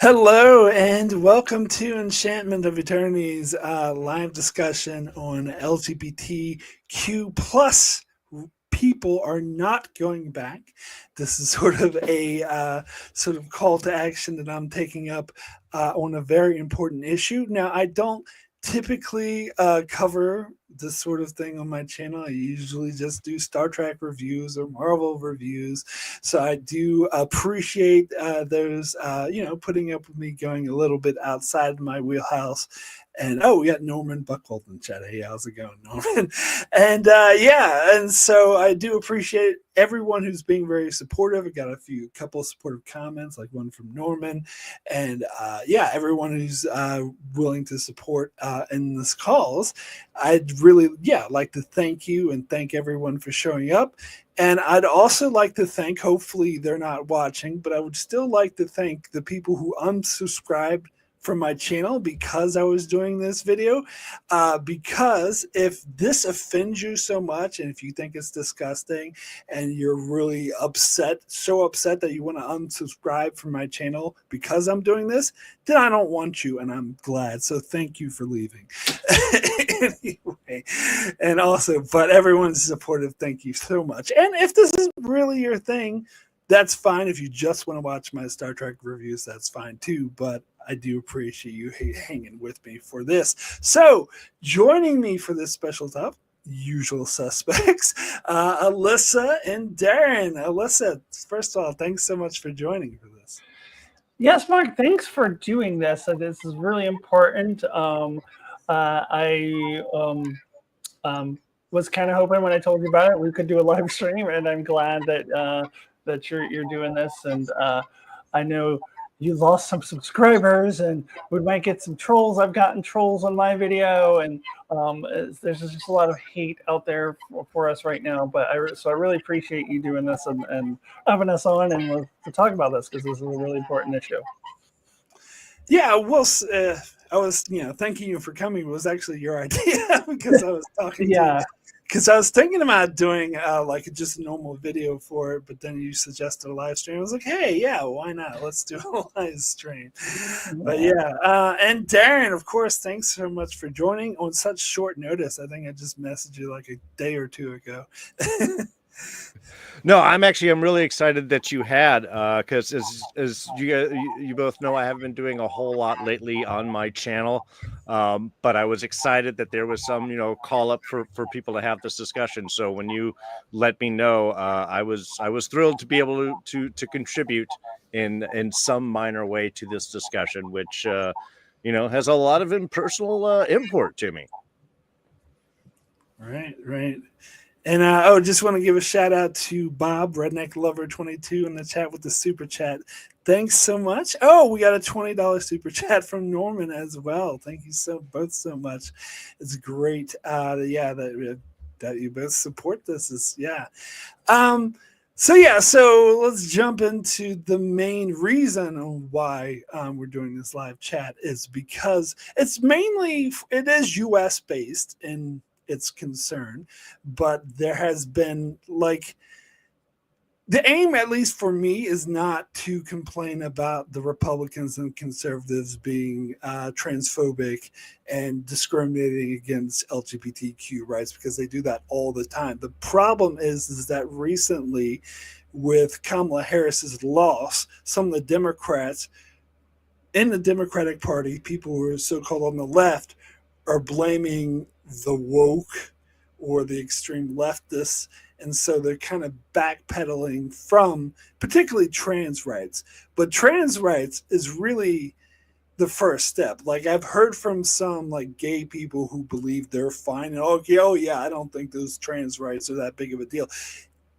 Hello and welcome to Enchantment of Eternity's live discussion on LGBTQ plus people are not going back. This is sort of a sort of call to action that I'm taking up on a very important issue. Now, I don't typically cover this sort of thing on my channel. I usually just do Star Trek reviews or Marvel reviews. So I do appreciate those, putting up with me going a little bit outside my wheelhouse. And we got Norman Buckhold in chat. Hey, how's it going, Norman? And and so I do appreciate everyone who's being very supportive. I got a couple of supportive comments, like one from Norman, and everyone who's willing to support in this calls. I'd really like to thank you and thank everyone for showing up. And I'd also like to thank, hopefully they're not watching, but I would still like to thank the people who unsubscribed from my channel because I was doing this video. Because if this offends you so much, and if you think it's disgusting and you're really so upset that you want to unsubscribe from my channel because I'm doing this, then I don't want you, and I'm glad. So thank you for leaving. Anyway, and also, but everyone's supportive. Thank you so much. And if this is really your thing, that's fine. If you just want to watch my Star Trek reviews, that's fine too. But I do appreciate you hanging with me for this. So joining me for this special talk, usual suspects, Alyssa and Darrin. Alyssa, first of all, thanks so much for joining for this. Yes, Mark, thanks for doing this. This is really important. I was kind of hoping when I told you about it, we could do a live stream, and I'm glad that you're doing this. And I know you lost some subscribers, and we might get some trolls. I've gotten trolls on my video, and there's just a lot of hate out there for us right now. But I really appreciate you doing this and having us on and to talk about this, because this is a really important issue. Yeah, well, I was, thanking you for coming. It was actually your idea because I was talking to because I was thinking about doing like just a normal video for it, but then you suggested a live stream. I was like, hey, why not? Let's do a live stream. But and Darrin, of course, thanks so much for joining on such short notice. I think I just messaged you like a day or two ago. No, I'm really excited that you had, because as you both know, I haven't been doing a whole lot lately on my channel, but I was excited that there was some call up for people to have this discussion. So when you let me know, I was thrilled to be able to contribute in some minor way to this discussion, which has a lot of impersonal import to me. Right. And just want to give a shout out to Bob, Redneck Lover 22 in the chat with the super chat. Thanks so much. Oh, we got a $20 super chat from Norman as well. Thank you both so much. It's great. That you both support this. So let's jump into the main reason on why we're doing this live chat is because it is US based in its concern, but there has been the aim, at least for me, is not to complain about the Republicans and conservatives being transphobic and discriminating against LGBTQ rights, because they do that all the time. The problem is that recently, with Kamala Harris's loss, some of the Democrats in the Democratic Party, people who are so-called on the left, are blaming the woke or the extreme leftists, and so they're kind of backpedaling from particularly trans rights. But trans rights is really the first step. Like, I've heard from some gay people who believe they're fine, and I don't think those trans rights are that big of a deal.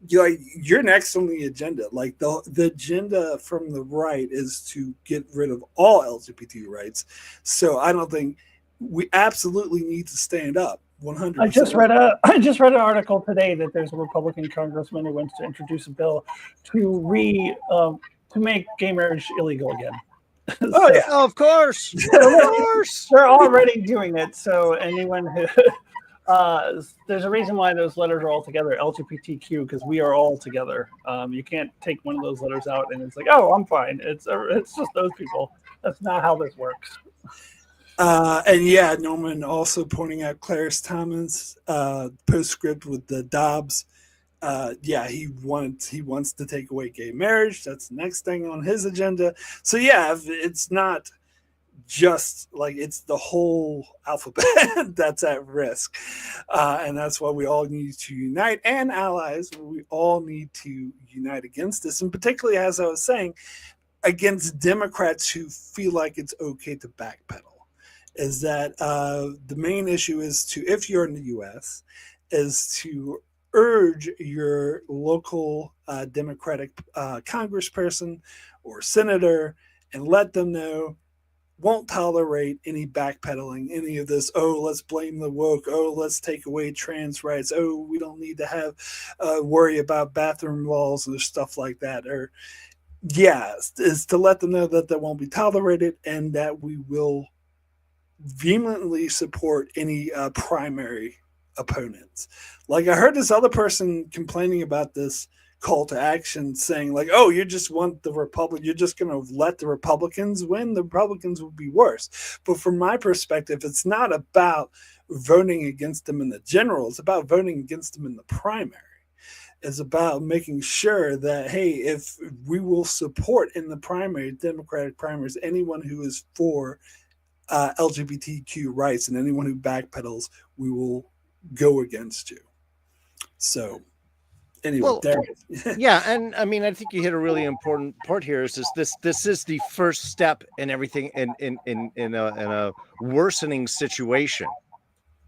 You're next on the agenda. Like, the agenda from the right is to get rid of all LGBT rights. So I don't think we absolutely need to stand up 100%. I just read an article today that there's a Republican congressman who wants to introduce a bill to make gay marriage illegal again. Of course. They're already doing it. So anyone There's a reason why those letters are all together, LGBTQ, because we are all together. You can't take one of those letters out and it's like, oh, I'm fine. It's just those people. That's not how this works. And yeah, Norman also pointing out Clarence Thomas postscript with the Dobbs. Yeah, he wants to take away gay marriage. That's the next thing on his agenda. So yeah, it's not just like it's the whole alphabet that's at risk, and that's why we all need to unite, and allies. We all need to unite against this, and particularly, as I was saying, against Democrats who feel like it's okay to backpedal. Is that the main issue is to, if you're in the U.S., is to urge your local Democratic congressperson or senator and let them know, won't tolerate any backpedaling, any of this, oh, let's blame the woke, oh, let's take away trans rights, oh, we don't need to have worry about bathroom laws or stuff like that. Or, yeah, is to let them know that that won't be tolerated and that we will vehemently support any primary opponents. Like I heard this other person complaining about this call to action, saying like, oh, you just want the you're just going to let the Republicans win. The Republicans would be worse. But from my perspective, it's not about voting against them in the general. It's about voting against them in the primary. It's about making sure that, hey, if we will support in the primary, Democratic primaries, anyone who is for LGBTQ rights, and anyone who backpedals, we will go against you. So anyway, Well, Darrin. yeah, and I mean, I think you hit a really important part here. Is this is the first step in everything in a worsening situation.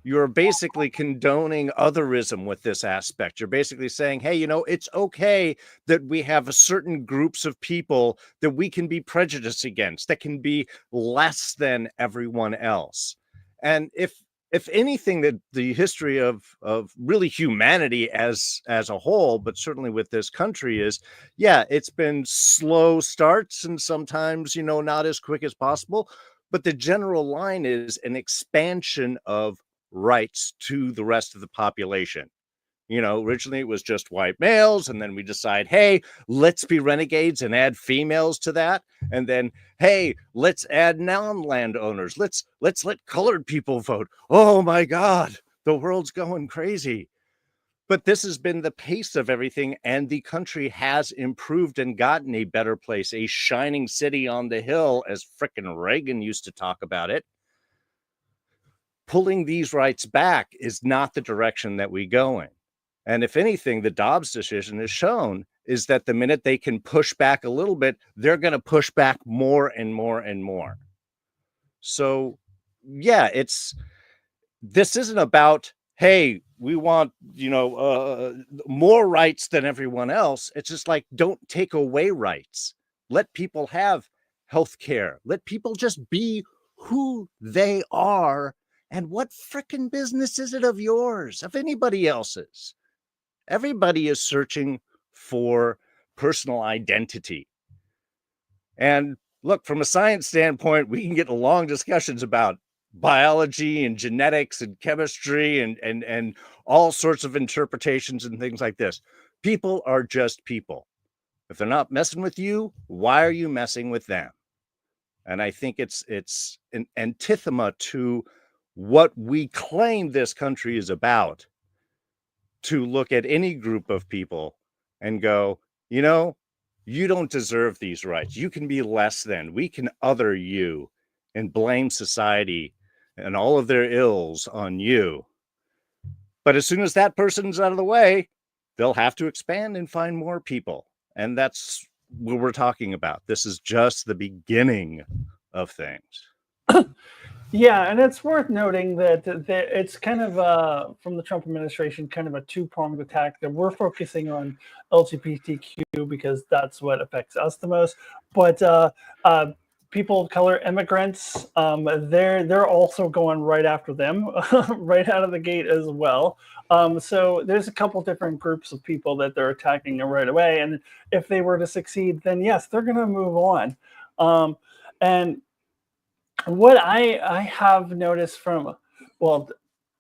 You're basically condoning otherism with this aspect. You're basically saying, hey, you know, it's okay that we have a certain groups of people that we can be prejudiced against, that can be less than everyone else. And if anything, that the history of really humanity as a whole, but certainly with this country, is, yeah, it's been slow starts and sometimes, you know, not as quick as possible. But the general line is an expansion of rights to the rest of the population. You know, originally it was just white males, and then we decide, hey, let's be renegades and add females to that. And then, hey, let's add non-landowners. Let's let colored people vote. Oh my God, the world's going crazy. But this has been the pace of everything, and the country has improved and gotten a better place, a shining city on the hill, as frickin' Reagan used to talk about it. Pulling these rights back is not the direction that we go in. And if anything, the Dobbs decision has shown is that the minute they can push back a little bit, they're going to push back more and more and more. So, yeah, this isn't about, hey, we want, you know, more rights than everyone else. It's just like, don't take away rights. Let people have health care. Let people just be who they are. And what frickin' business is it of yours, of anybody else's? Everybody is searching for personal identity. And look, from a science standpoint, we can get long discussions about biology and genetics and chemistry and all sorts of interpretations and things like this. People are just people. If they're not messing with you, why are you messing with them? And I think it's an antithema to what we claim this country is about, to look at any group of people and go, you know, you don't deserve these rights. You can be less than. We can other you and blame society and all of their ills on you. But as soon as that person's out of the way, they'll have to expand and find more people. And that's what we're talking about. This is just the beginning of things. Yeah, and it's worth noting that it's kind of from the Trump administration, kind of a two-pronged attack. That we're focusing on LGBTQ because that's what affects us the most. But people of color, immigrants, they're also going right after them, right out of the gate as well. So there's a couple different groups of people that they're attacking right away. And if they were to succeed, then yes, they're going to move on. And what I have noticed from, well,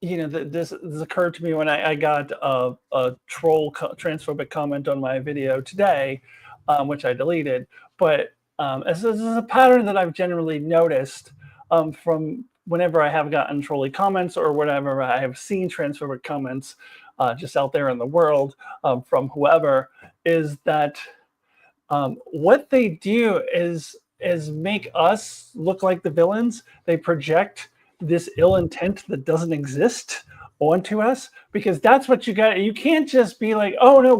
this occurred to me when I got a troll transphobic comment on my video today, which I deleted. But this is a pattern that I've generally noticed from whenever I have gotten trolly comments or whenever I have seen transphobic comments just out there in the world from whoever, is that what they do is make us look like the villains. They project this ill intent that doesn't exist onto us, because that's what you got. You can't just be like, oh no,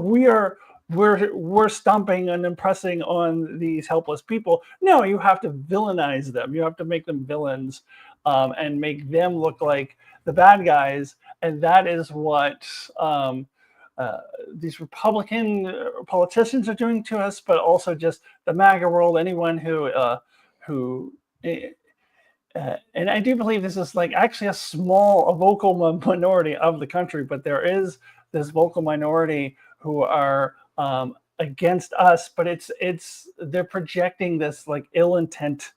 we're stomping and impressing on these helpless people. No, you have to villainize them. You have to make them villains and make them look like the bad guys. And that is what these Republican politicians are doing to us, but also just the MAGA world. Anyone who and I do believe this is like actually a vocal minority of the country, but there is this vocal minority who are against us, but they're projecting this like ill intent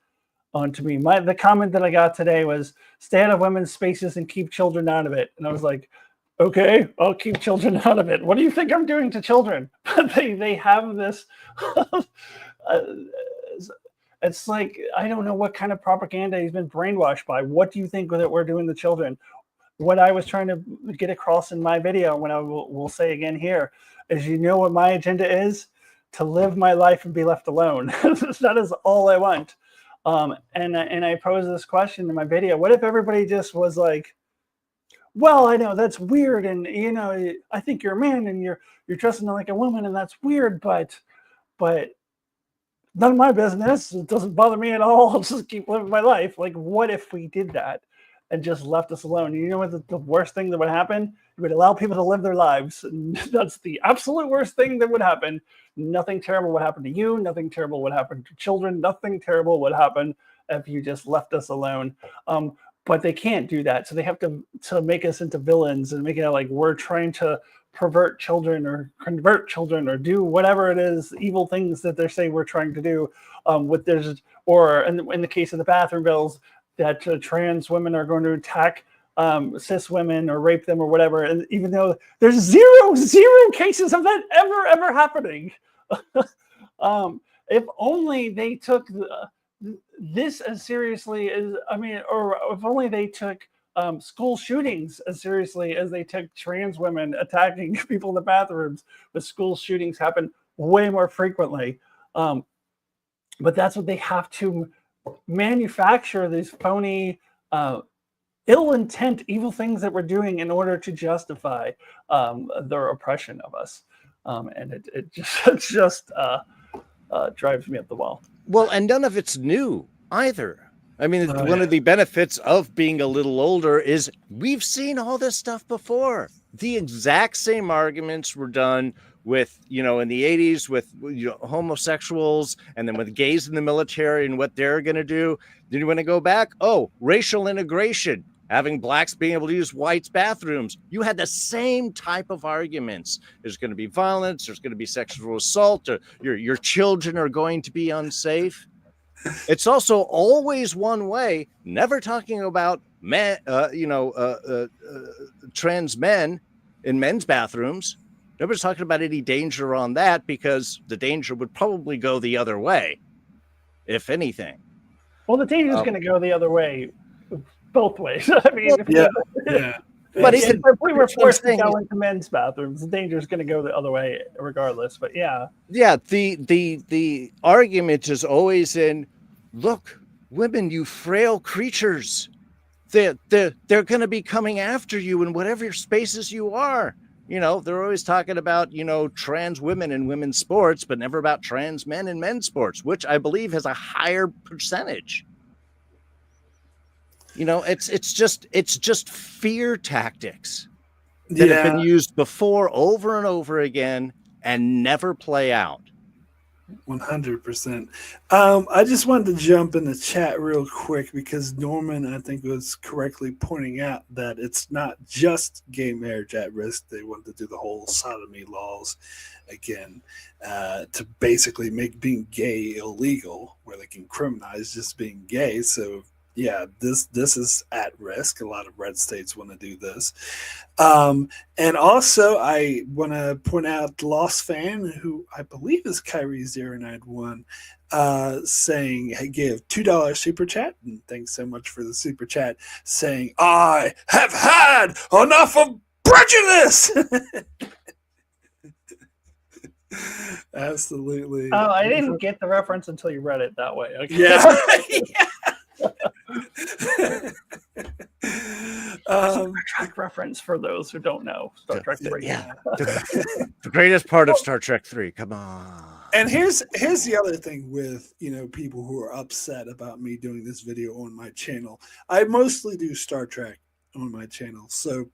onto me. The comment that I got today was, stay out of women's spaces and keep children out of it. And I was like, okay, I'll keep children out of it. What do you think I'm doing to children? But they have this it's like, I don't know what kind of propaganda he's been brainwashed by. What do you think that we're doing to children? What I was trying to get across in my video, when I will say again here, is, what my agenda is? To live my life and be left alone. That is all I want. And I posed this question in my video: what if everybody just was like, well, I know that's weird, and I think you're a man and you're dressing like a woman, and that's weird, but none of my business. It doesn't bother me at all. I'll just keep living my life. Like, what if we did that and just left us alone? You know what the worst thing that would happen? You would allow people to live their lives. And that's the absolute worst thing that would happen. Nothing terrible would happen to you. Nothing terrible would happen to children. Nothing terrible would happen if you just left us alone. But they can't do that. So they have to make us into villains and make it like we're trying to pervert children or convert children or do whatever it is, evil things that they say we're trying to do or in the case of the bathroom bills, that trans women are going to attack cis women or rape them or whatever. And even though there's zero cases of that ever happening. If only they took this as seriously as, or if only they took school shootings as seriously as they took trans women attacking people in the bathrooms. But school shootings happen way more frequently. But that's what they have to manufacture, these phony, ill intent, evil things that we're doing in order to justify their oppression of us. And it just drives me up the wall. Well, and none of it's new either. One of the benefits of being a little older is we've seen all this stuff before. The exact same arguments were done with, in the 80s with homosexuals, and then with gays in the military and what they're going to do. Then you want to go back? Oh, racial integration, having blacks being able to use whites' bathrooms. You had the same type of arguments. There's going to be violence. There's going to be sexual assault. Or your children are going to be unsafe. It's also always one way, never talking about men, trans men in men's bathrooms. Nobody's talking about any danger on that, because the danger would probably go the other way, if anything. Well, the danger is going to go the other way, both ways. Yeah. But if we were forced to go into men's bathrooms, the danger is going to go the other way regardless. But yeah. The argument is always in, look, women, you frail creatures. They're going to be coming after you in whatever spaces you are. They're always talking about, trans women in women's sports, but never about trans men in men's sports, which I believe has a higher percentage. It's just fear tactics that have been used before over and over again and never play out. 100%. I just wanted to jump in the chat real quick, because Norman, I think, was correctly pointing out that it's not just gay marriage at risk. They want to do the whole sodomy laws again to basically make being gay illegal, where they can criminalize just being gay. So yeah, this is at risk. A lot of red states want to do this. And also, I want to point out Lost Fan, who I believe is Kyrie091, saying, hey, give $2 super chat. And thanks so much for the super chat, saying, I have had enough of prejudice. Absolutely. Oh, I didn't get the reference until you read it that way. Okay. Yeah. Star Trek reference for those who don't know. Star Trek 3. Yeah. The greatest part of Star Trek 3. Come on. And here's the other thing with, people who are upset about me doing this video on my channel. I mostly do Star Trek on my channel. So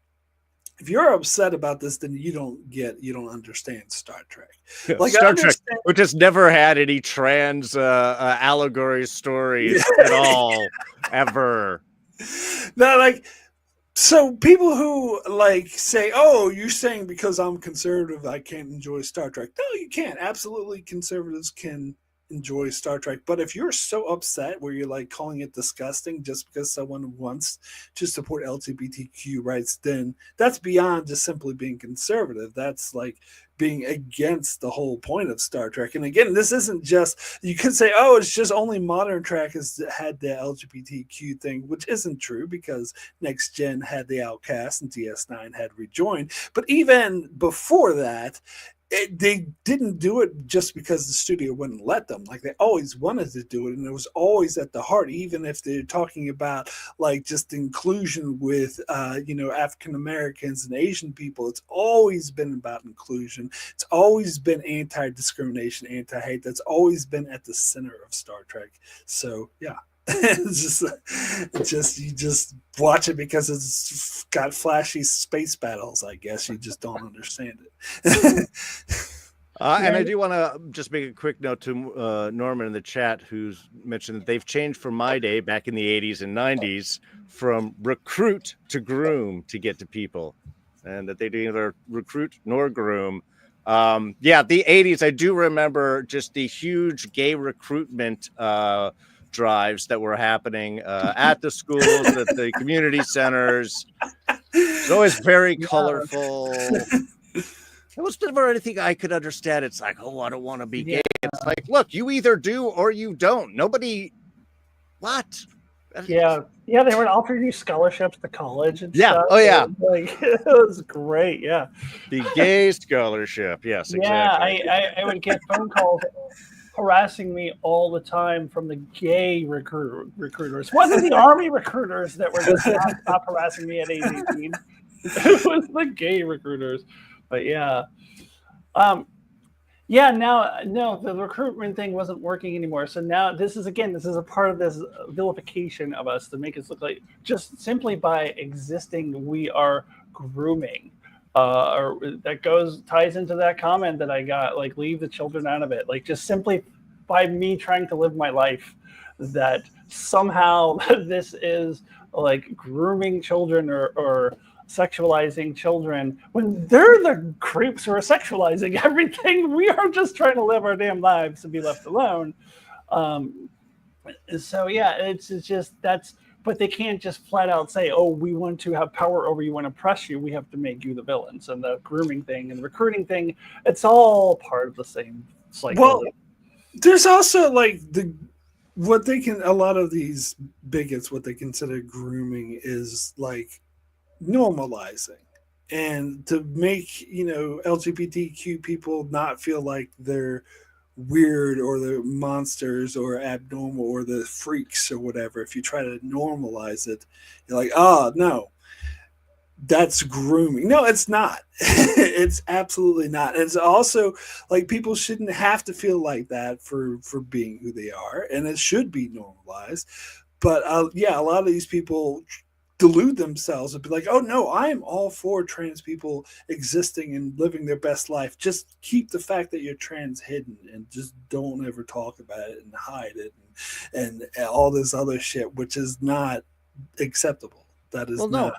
if you're upset about this, then you don't understand Star Trek. Yeah, like Star Trek, which has never had any trans allegory stories at all, ever. No, so people who say, "Oh, you're saying because I'm conservative, I can't enjoy Star Trek." No, you can't. Absolutely, conservatives can enjoy Star Trek. But if you're so upset where you're calling it disgusting just because someone wants to support LGBTQ rights, then that's beyond just simply being conservative. That's being against the whole point of Star Trek. And again, this isn't just, you could say, oh, it's just only modern Trek has had the LGBTQ thing, which isn't true because Next Gen had the Outcast and DS9 had Rejoined. But even before that, they didn't do it just because the studio wouldn't let them. They always wanted to do it, and it was always at the heart, even if they're talking about just inclusion with African Americans and Asian people. It's always been about inclusion. It's always been anti-discrimination, anti-hate. That's always been at the center of Star Trek. So yeah. It's just you just watch it because it's got flashy space battles. I guess you just don't understand it. And I do want to just make a quick note to Norman in the chat, who's mentioned that they've changed from my day back in the 80s and 90s from recruit to groom to get to people, and that they neither recruit nor groom. Yeah, the 80s, I do remember just the huge gay recruitment drives that were happening at the schools, at the community centers. It's always very colorful. It was never anything I could understand. It's oh, I don't want to be gay. It's look, you either do or you don't. Nobody, what? Yeah, they would offer you scholarships to college and stuff. Oh yeah, it was great. Yeah, the gay scholarship. Yes, exactly. Yeah, I would get phone calls harassing me all the time from the gay recruiters. Wasn't the army recruiters that were just stop harassing me at age 18. It was the gay recruiters. But yeah. Now the recruitment thing wasn't working anymore. So now this is a part of this vilification of us to make us look like just simply by existing we are grooming. Or that ties into that comment that I got, leave the children out of it. Just simply by me trying to live my life, that somehow this is grooming children or sexualizing children, when they're the creeps who are sexualizing everything. We are just trying to live our damn lives and be left alone. So yeah, it's just but they can't just flat out say, oh, we want to have power over you and oppress you. We have to make you the villains. And the grooming thing and the recruiting thing, it's all part of the same cycle. Well, there's also a lot of these bigots, what they consider grooming is normalizing. And to make, LGBTQ people not feel like they're weird or the monsters or abnormal or the freaks or whatever. If you try to normalize it, you're oh no, that's grooming. No, it's not. It's absolutely not. And it's also people shouldn't have to feel like that for being who they are, and it should be normalized. But yeah, a lot of these people delude themselves and be oh no, I am all for trans people existing and living their best life. Just keep the fact that you're trans hidden and just don't ever talk about it and hide it and all this other shit, which is not acceptable. That is not. No.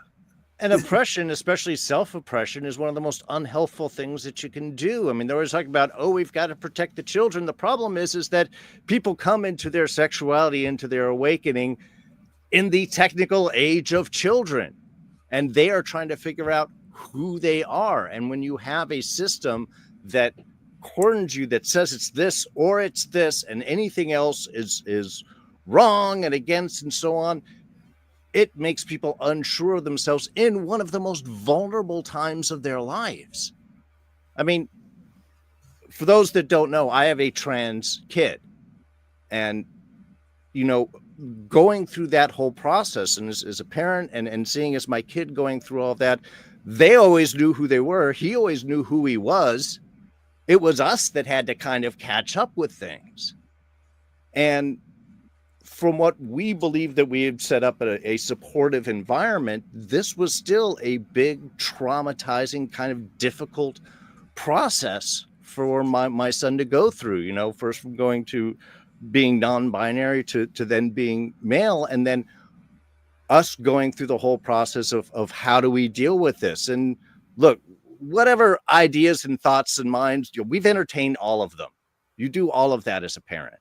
And oppression, especially self-oppression, is one of the most unhelpful things that you can do. I mean, there was about, oh, we've got to protect the children. The problem is that people come into their sexuality, into their awakening, in the technical age of children, and they are trying to figure out who they are. And when you have a system that corners you, that says it's this or it's this, and anything else is wrong and against and so on, it makes people unsure of themselves in one of the most vulnerable times of their lives. I mean, for those that don't know, I have a trans kid, and going through that whole process, and as a parent and seeing as my kid going through all of that, they always knew who they were. He always knew who he was. It was us that had to kind of catch up with things. And from what we believe that we had set up a supportive environment, this was still a big, traumatizing, kind of difficult process for my son to go through, first from going to being non-binary to then being male, and then us going through the whole process of how do we deal with this. And look, whatever ideas and thoughts and minds, we've entertained all of them. You do all of that as a parent.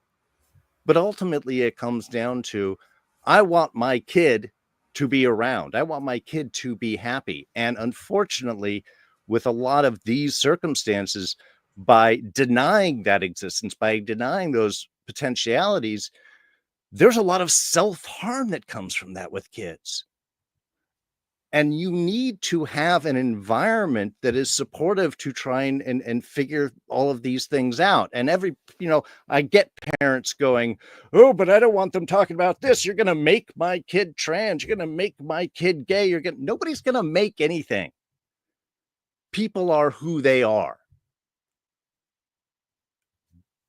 But ultimately it comes down to, I want my kid to be around. I want my kid to be happy. And unfortunately, with a lot of these circumstances, by denying that existence, by denying those potentialities, there's a lot of self-harm that comes from that with kids. And you need to have an environment that is supportive to try and figure all of these things out. And I get parents going, oh, but I don't want them talking about this. You're going to make my kid trans. You're going to make my kid gay. Nobody's going to make anything. People are who they are.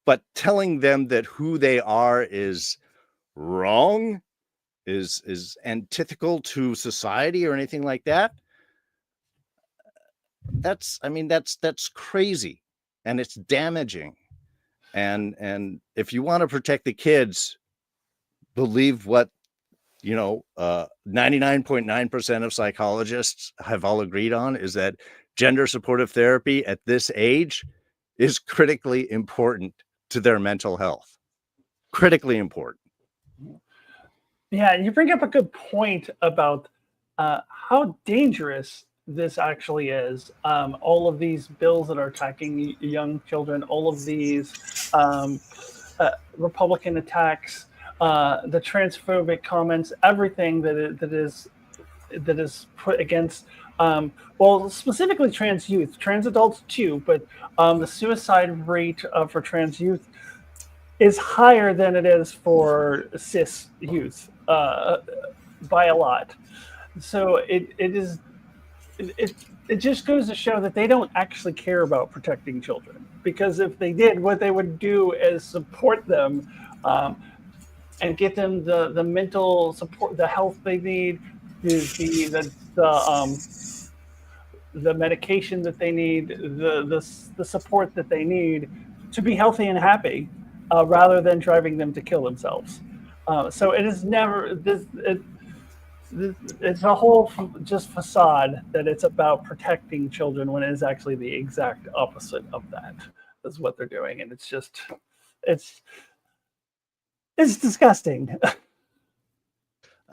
But telling them that who they are is wrong, is antithetical to society or anything like that, that's crazy, and it's damaging. And if you want to protect the kids, believe what 99.9% of psychologists have all agreed on, is that gender supportive therapy at this age is critically important to their mental health. Critically important. Yeah, you bring up a good point about how dangerous this actually is. All of these bills that are attacking young children, all of these Republican attacks, the transphobic comments, everything that is put against, specifically trans youth, trans adults too, but the suicide rate for trans youth is higher than it is for cis youth by a lot. So it just goes to show that they don't actually care about protecting children, because if they did, what they would do is support them and get them the mental support, the health they need, the medication that they need, the support that they need to be healthy and happy, rather than driving them to kill themselves. So it is never this. It's a whole just facade that it's about protecting children, when it is actually the exact opposite of that. Is what they're doing, and it's disgusting.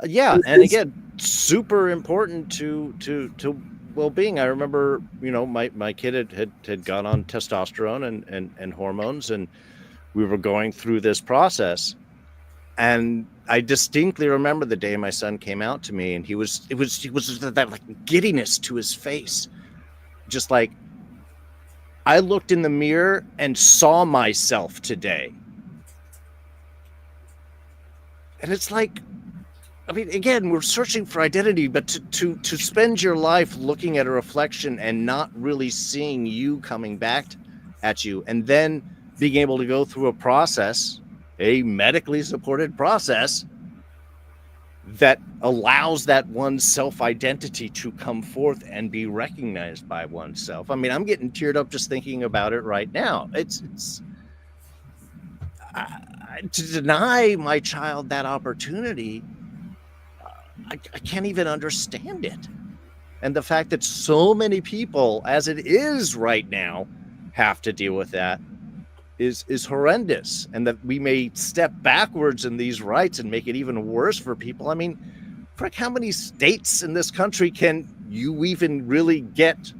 Yeah, and again, super important to well-being. I remember, my kid had gone on testosterone and hormones, and we were going through this process. And I distinctly remember the day my son came out to me, and it was that like giddiness to his face. Just like, I looked in the mirror and saw myself today. And it's like, again, we're searching for identity, but to spend your life looking at a reflection and not really seeing you coming back at you, and then being able to go through a process, a medically supported process, that allows that one's self-identity to come forth and be recognized by oneself. I'm getting teared up just thinking about it right now. It's to deny my child that opportunity, I can't even understand it. And the fact that so many people, as it is right now, have to deal with that, is horrendous, and that we may step backwards in these rights and make it even worse for people. I mean, frick, how many states in this country can you even really get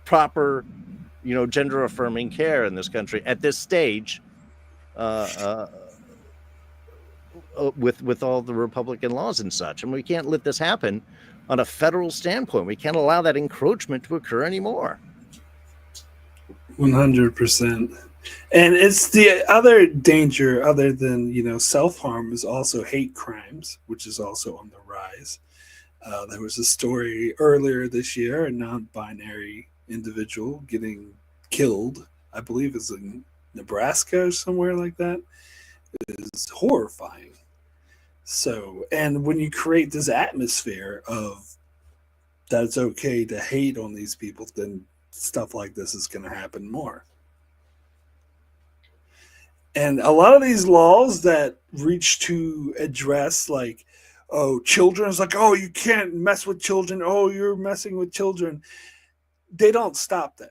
proper, gender affirming care in this country at this stage, with all the Republican laws and such? And we can't let this happen on a federal standpoint. We can't allow that encroachment to occur anymore. 100%. And it's the other danger, other than self-harm, is also hate crimes, which is also on the rise. There was a story earlier this year, a non-binary individual getting killed, I believe it's in Nebraska or somewhere like that. It is horrifying. So, and when you create this atmosphere of that it's okay to hate on these people, then stuff like this is going to happen more. And a lot of these laws that reach to address, like, oh, children, is like, oh, you can't mess with children. Oh, you're messing with children. They don't stop there.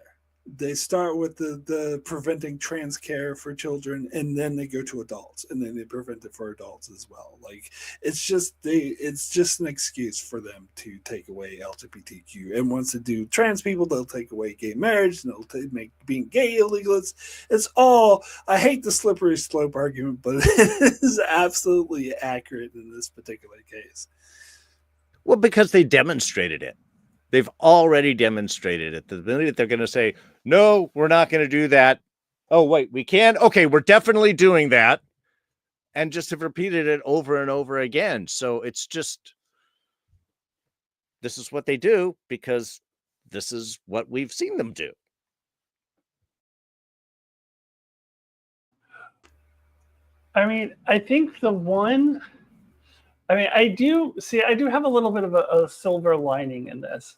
They start with the preventing trans care for children, and then they go to adults, and then they prevent it for adults as well. Like, it's just an excuse for them to take away LGBTQ. And once they do trans people, they'll take away gay marriage, and they'll make being gay illegal. It's all, I hate the slippery slope argument, but it is absolutely accurate in this particular case. Well, because they demonstrated it. They've already demonstrated it. The minute they're going to say, no, we're not going to do that. Oh, wait, we can? Okay, we're definitely doing that. And just have repeated it over and over again. So it's just, this is what they do because this is what we've seen them do. I mean, I think I do have a little bit of a silver lining in this.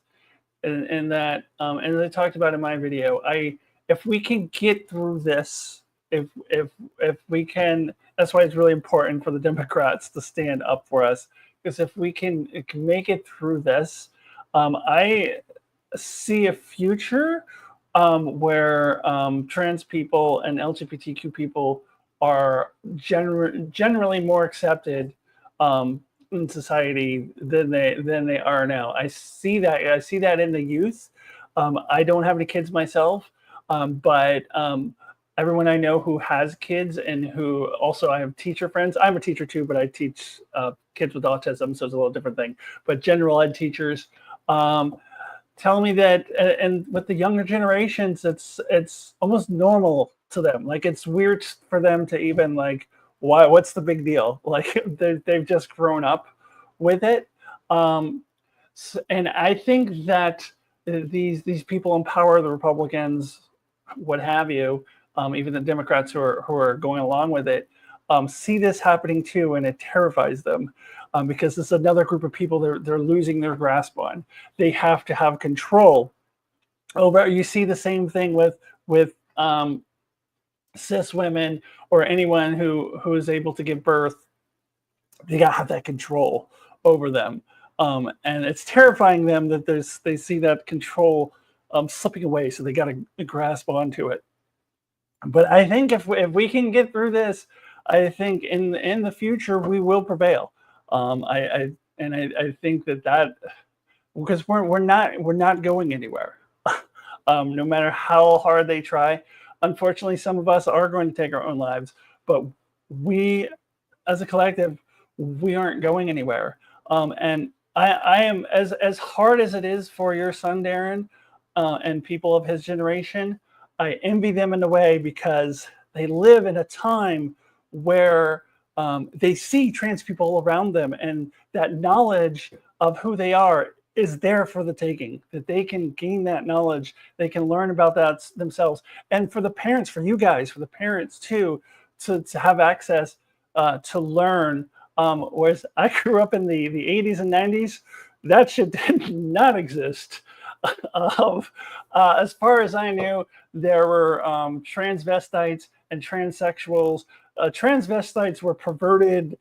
In that, and as I talked about in my video, if we can get through this, if we can, that's why it's really important for the Democrats to stand up for us, because if we can make it through this, I see a future where trans people and LGBTQ people are generally more accepted in society than they are now. I see that in the youth. I don't have any kids myself, but everyone I know who has kids and who also, I have teacher friends. I'm a teacher too, but I teach kids with autism, so it's a little different thing. But general ed teachers tell me that, and with the younger generations, it's almost normal to them. Like, it's weird for them to even like, what's the big deal? Like, they've just grown up with it. And I think that these people in power, the Republicans, what have you, even the Democrats who are going along with it, see this happening too, and it terrifies them because this is another group of people they're losing their grasp on. They have to have control over. You see the same thing with cis women or anyone who is able to give birth. They gotta have that control over them, and it's terrifying them that they see that control slipping away, so they got to grasp onto it. But I think if we can get through this, I think in the future we will prevail. I think that because we're not going anywhere, no matter how hard they try. Unfortunately, some of us are going to take our own lives, but we, as a collective, we aren't going anywhere. And I am, as hard as it is for your son, Darrin, and people of his generation, I envy them in a way because they live in a time where they see trans people around them, and that knowledge of who they are is there for the taking, that they can gain that knowledge, they can learn about that themselves. And for the parents, for you guys, for the parents too, to have access to learn. Whereas I grew up in the 80s and 90s, that shit did not exist. As far as I knew, there were transvestites and transsexuals. Transvestites were perverted,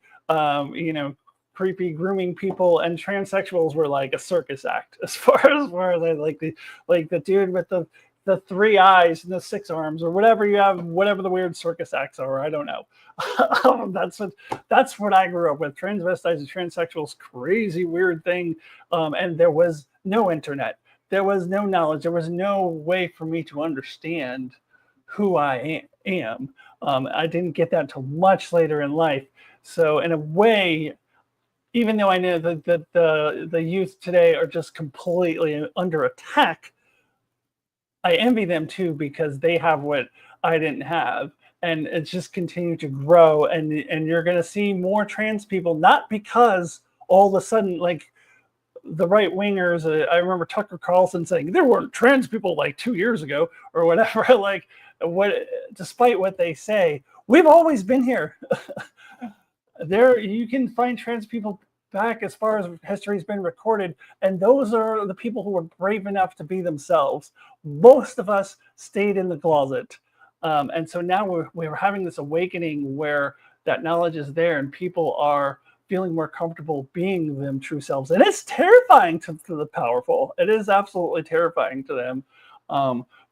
creepy grooming people, and transsexuals were like a circus act as far as where they like the dude with the the 3 eyes and the 6 arms, or whatever you have, whatever the weird circus acts are. I don't know. That's what I grew up with. Transvestites and transsexuals, crazy weird thing. And there was no internet. There was no knowledge. There was no way for me to understand who I am. I didn't get that until much later in life. So in a way, even though I know that the youth today are just completely under attack, I envy them too, because they have what I didn't have. And it's just continued to grow. And you're going to see more trans people, not because all of a sudden, like the right wingers, I remember Tucker Carlson saying there weren't trans people like 2 years ago or whatever. Like, despite what they say, we've always been here. There, you can find trans people back as far as history's been recorded, and those are the people who were brave enough to be themselves. Most of us stayed in the closet, and so now we're having this awakening where that knowledge is there, and people are feeling more comfortable being them true selves, and it's terrifying to the powerful. It is absolutely terrifying to them,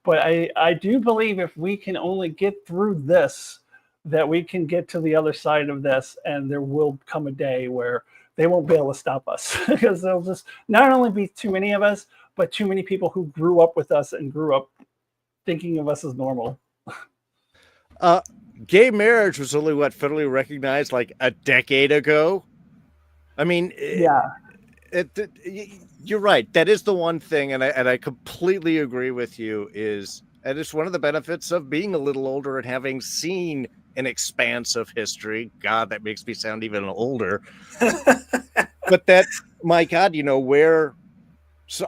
but I do believe if we can only get through this, that we can get to the other side of this, and there will come a day where they won't be able to stop us, because there'll just not only be too many of us, but too many people who grew up with us and grew up thinking of us as normal. Gay marriage was only federally recognized like a decade ago. I mean, yeah, you're right. That is the one thing, and I completely agree with you. And it's one of the benefits of being a little older and having seen an expanse of history. God, that makes me sound even older. But that, my God, where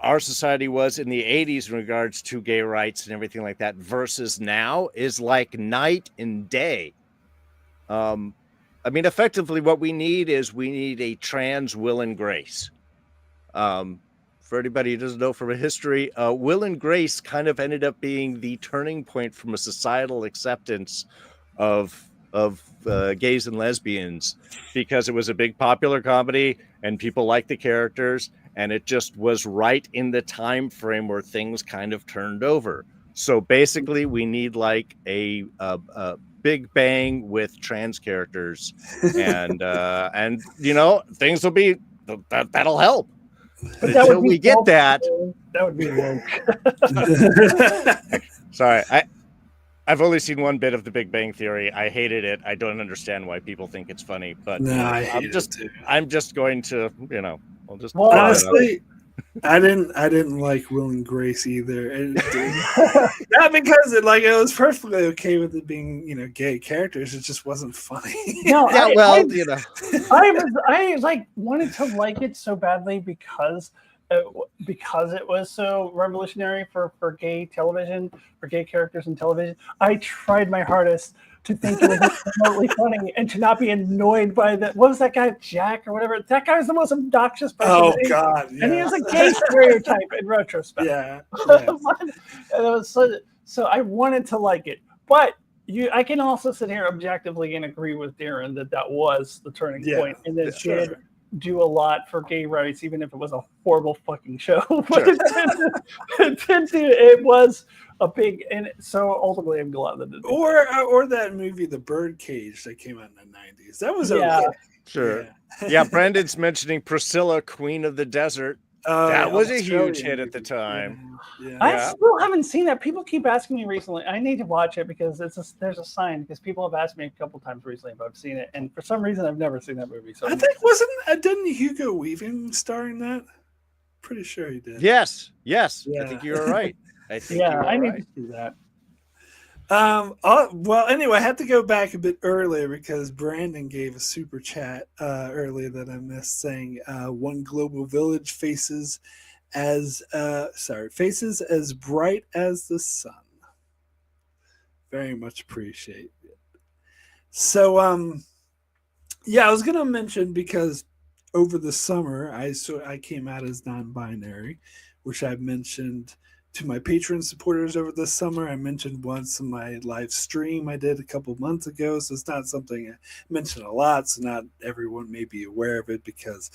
our society was in the 80s in regards to gay rights and everything like that versus now is like night and day. I mean, effectively, what we need a trans Will and Grace. For anybody who doesn't know from a history, Will and Grace kind of ended up being the turning point from a societal acceptance of gays and lesbians, because it was a big popular comedy and people liked the characters, and it just was right in the time frame where things kind of turned over. So basically, we need like a Big Bang with trans characters, and things will be that'll help. But until we get that would be woke. Sorry, I've only seen one bit of The Big Bang Theory. I hated it. I don't understand why people think it's funny, but no, I'm just going to, I'll just honestly. I didn't like Will and Grace either. Not because it was perfectly okay with it being gay characters. It just wasn't funny. No, yeah, I wanted to like it so badly because it was so revolutionary for gay television, for gay characters in television. I tried my hardest to think it was remotely funny and to not be annoyed by that. What was that guy, Jack or whatever? That guy was the most obnoxious person. Oh, God. Yeah. And he was a gay stereotype in retrospect. Yeah. And it was so I wanted to like it. But I can also sit here objectively and agree with Darrin that was the turning point. And that it did do a lot for gay rights, even if it was a horrible fucking show. But it was a big, and so ultimately I'm glad that it did. Or that movie The Birdcage that came out in the 90s. That was okay. Sure. Yeah, Brandon's mentioning Priscilla, Queen of the Desert. That was a huge hit at the time. Yeah. I still haven't seen that. People keep asking me recently. I need to watch it because there's a sign, because people have asked me a couple times recently if I've seen it, and for some reason I've never seen that movie. So I think didn't Hugo Weaving star in that? Pretty sure he did. Yes. I think you're right. I need to see that. Well, anyway, I had to go back a bit earlier because Brandon gave a super chat earlier that I missed, saying one global village faces as bright as the sun. Very much appreciate it. So, I was gonna mention, because over the summer I came out as non-binary, which I've mentioned to my Patreon supporters over the summer. I mentioned once in my live stream I did a couple months ago, so it's not something I mention a lot, so not everyone may be aware of it, because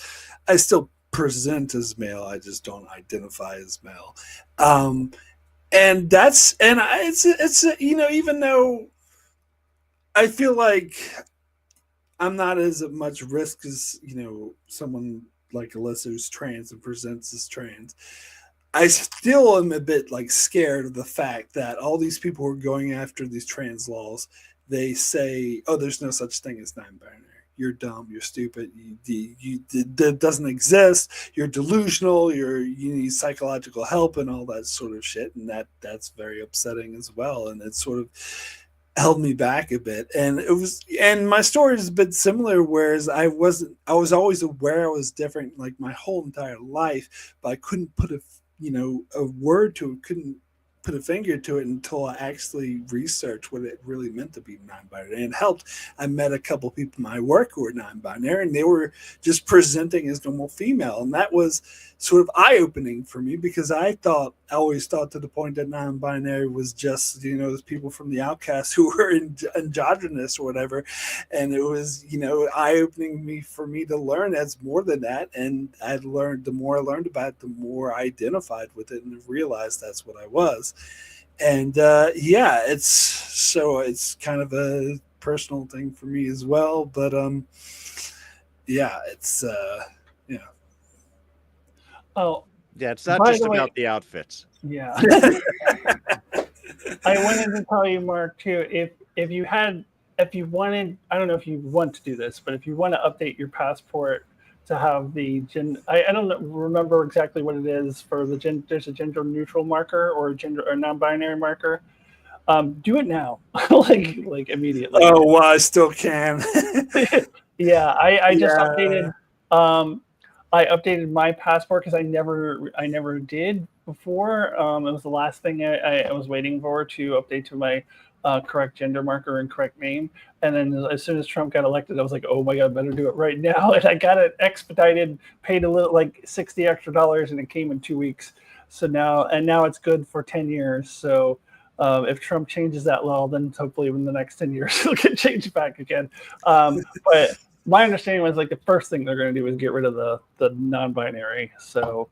I still present as male, I just don't identify as male. And it's even though I feel like I'm not as much risk as someone like Alyssa who's trans and presents as trans. I still am a bit like scared of the fact that all these people who are going after these trans laws, they say, "Oh, there's no such thing as non-binary. You're dumb. You're stupid. That doesn't exist. You're delusional. You need psychological help and all that sort of shit." And that's very upsetting as well. And it's sort of held me back a bit. And my story is a bit similar, whereas I was always aware I was different like my whole entire life, but I couldn't put a word to it, couldn't put a finger to it until I actually researched what it really meant to be non-binary. And it helped. I met a couple of people in my work who were non-binary, and they were just presenting as normal female, and that was sort of eye-opening for me, because I always thought to the point that non-binary was just those people from the outcasts who were androgynous or whatever, and it was eye-opening for me to learn that's more than that. And the more I learned about it, the more I identified with it and realized that's what I was. And it's kind of a personal thing for me as well, but it's yeah. Oh, yeah, it's not by just the way, about the outfits. yeah. I wanted to tell you, Mark, too, if you wanted, I don't know if you want to do this, but if you want to update your passport to have the I don't remember exactly what it is for there's a gender neutral marker or a non-binary marker. Do it now, like immediately. Oh, well, I still can. Yeah, I just updated. I updated my passport because I never did before. It was the last thing I was waiting for to update to my correct gender marker and correct name. And then as soon as Trump got elected, I was like, oh my God, better do it right now. And I got it expedited, paid a little like $60 extra, and it came in 2 weeks. So now it's good for 10 years. So if Trump changes that law, then hopefully in the next 10 years it'll get changed back again. But my understanding was like the first thing they're going to do is get rid of the non-binary. So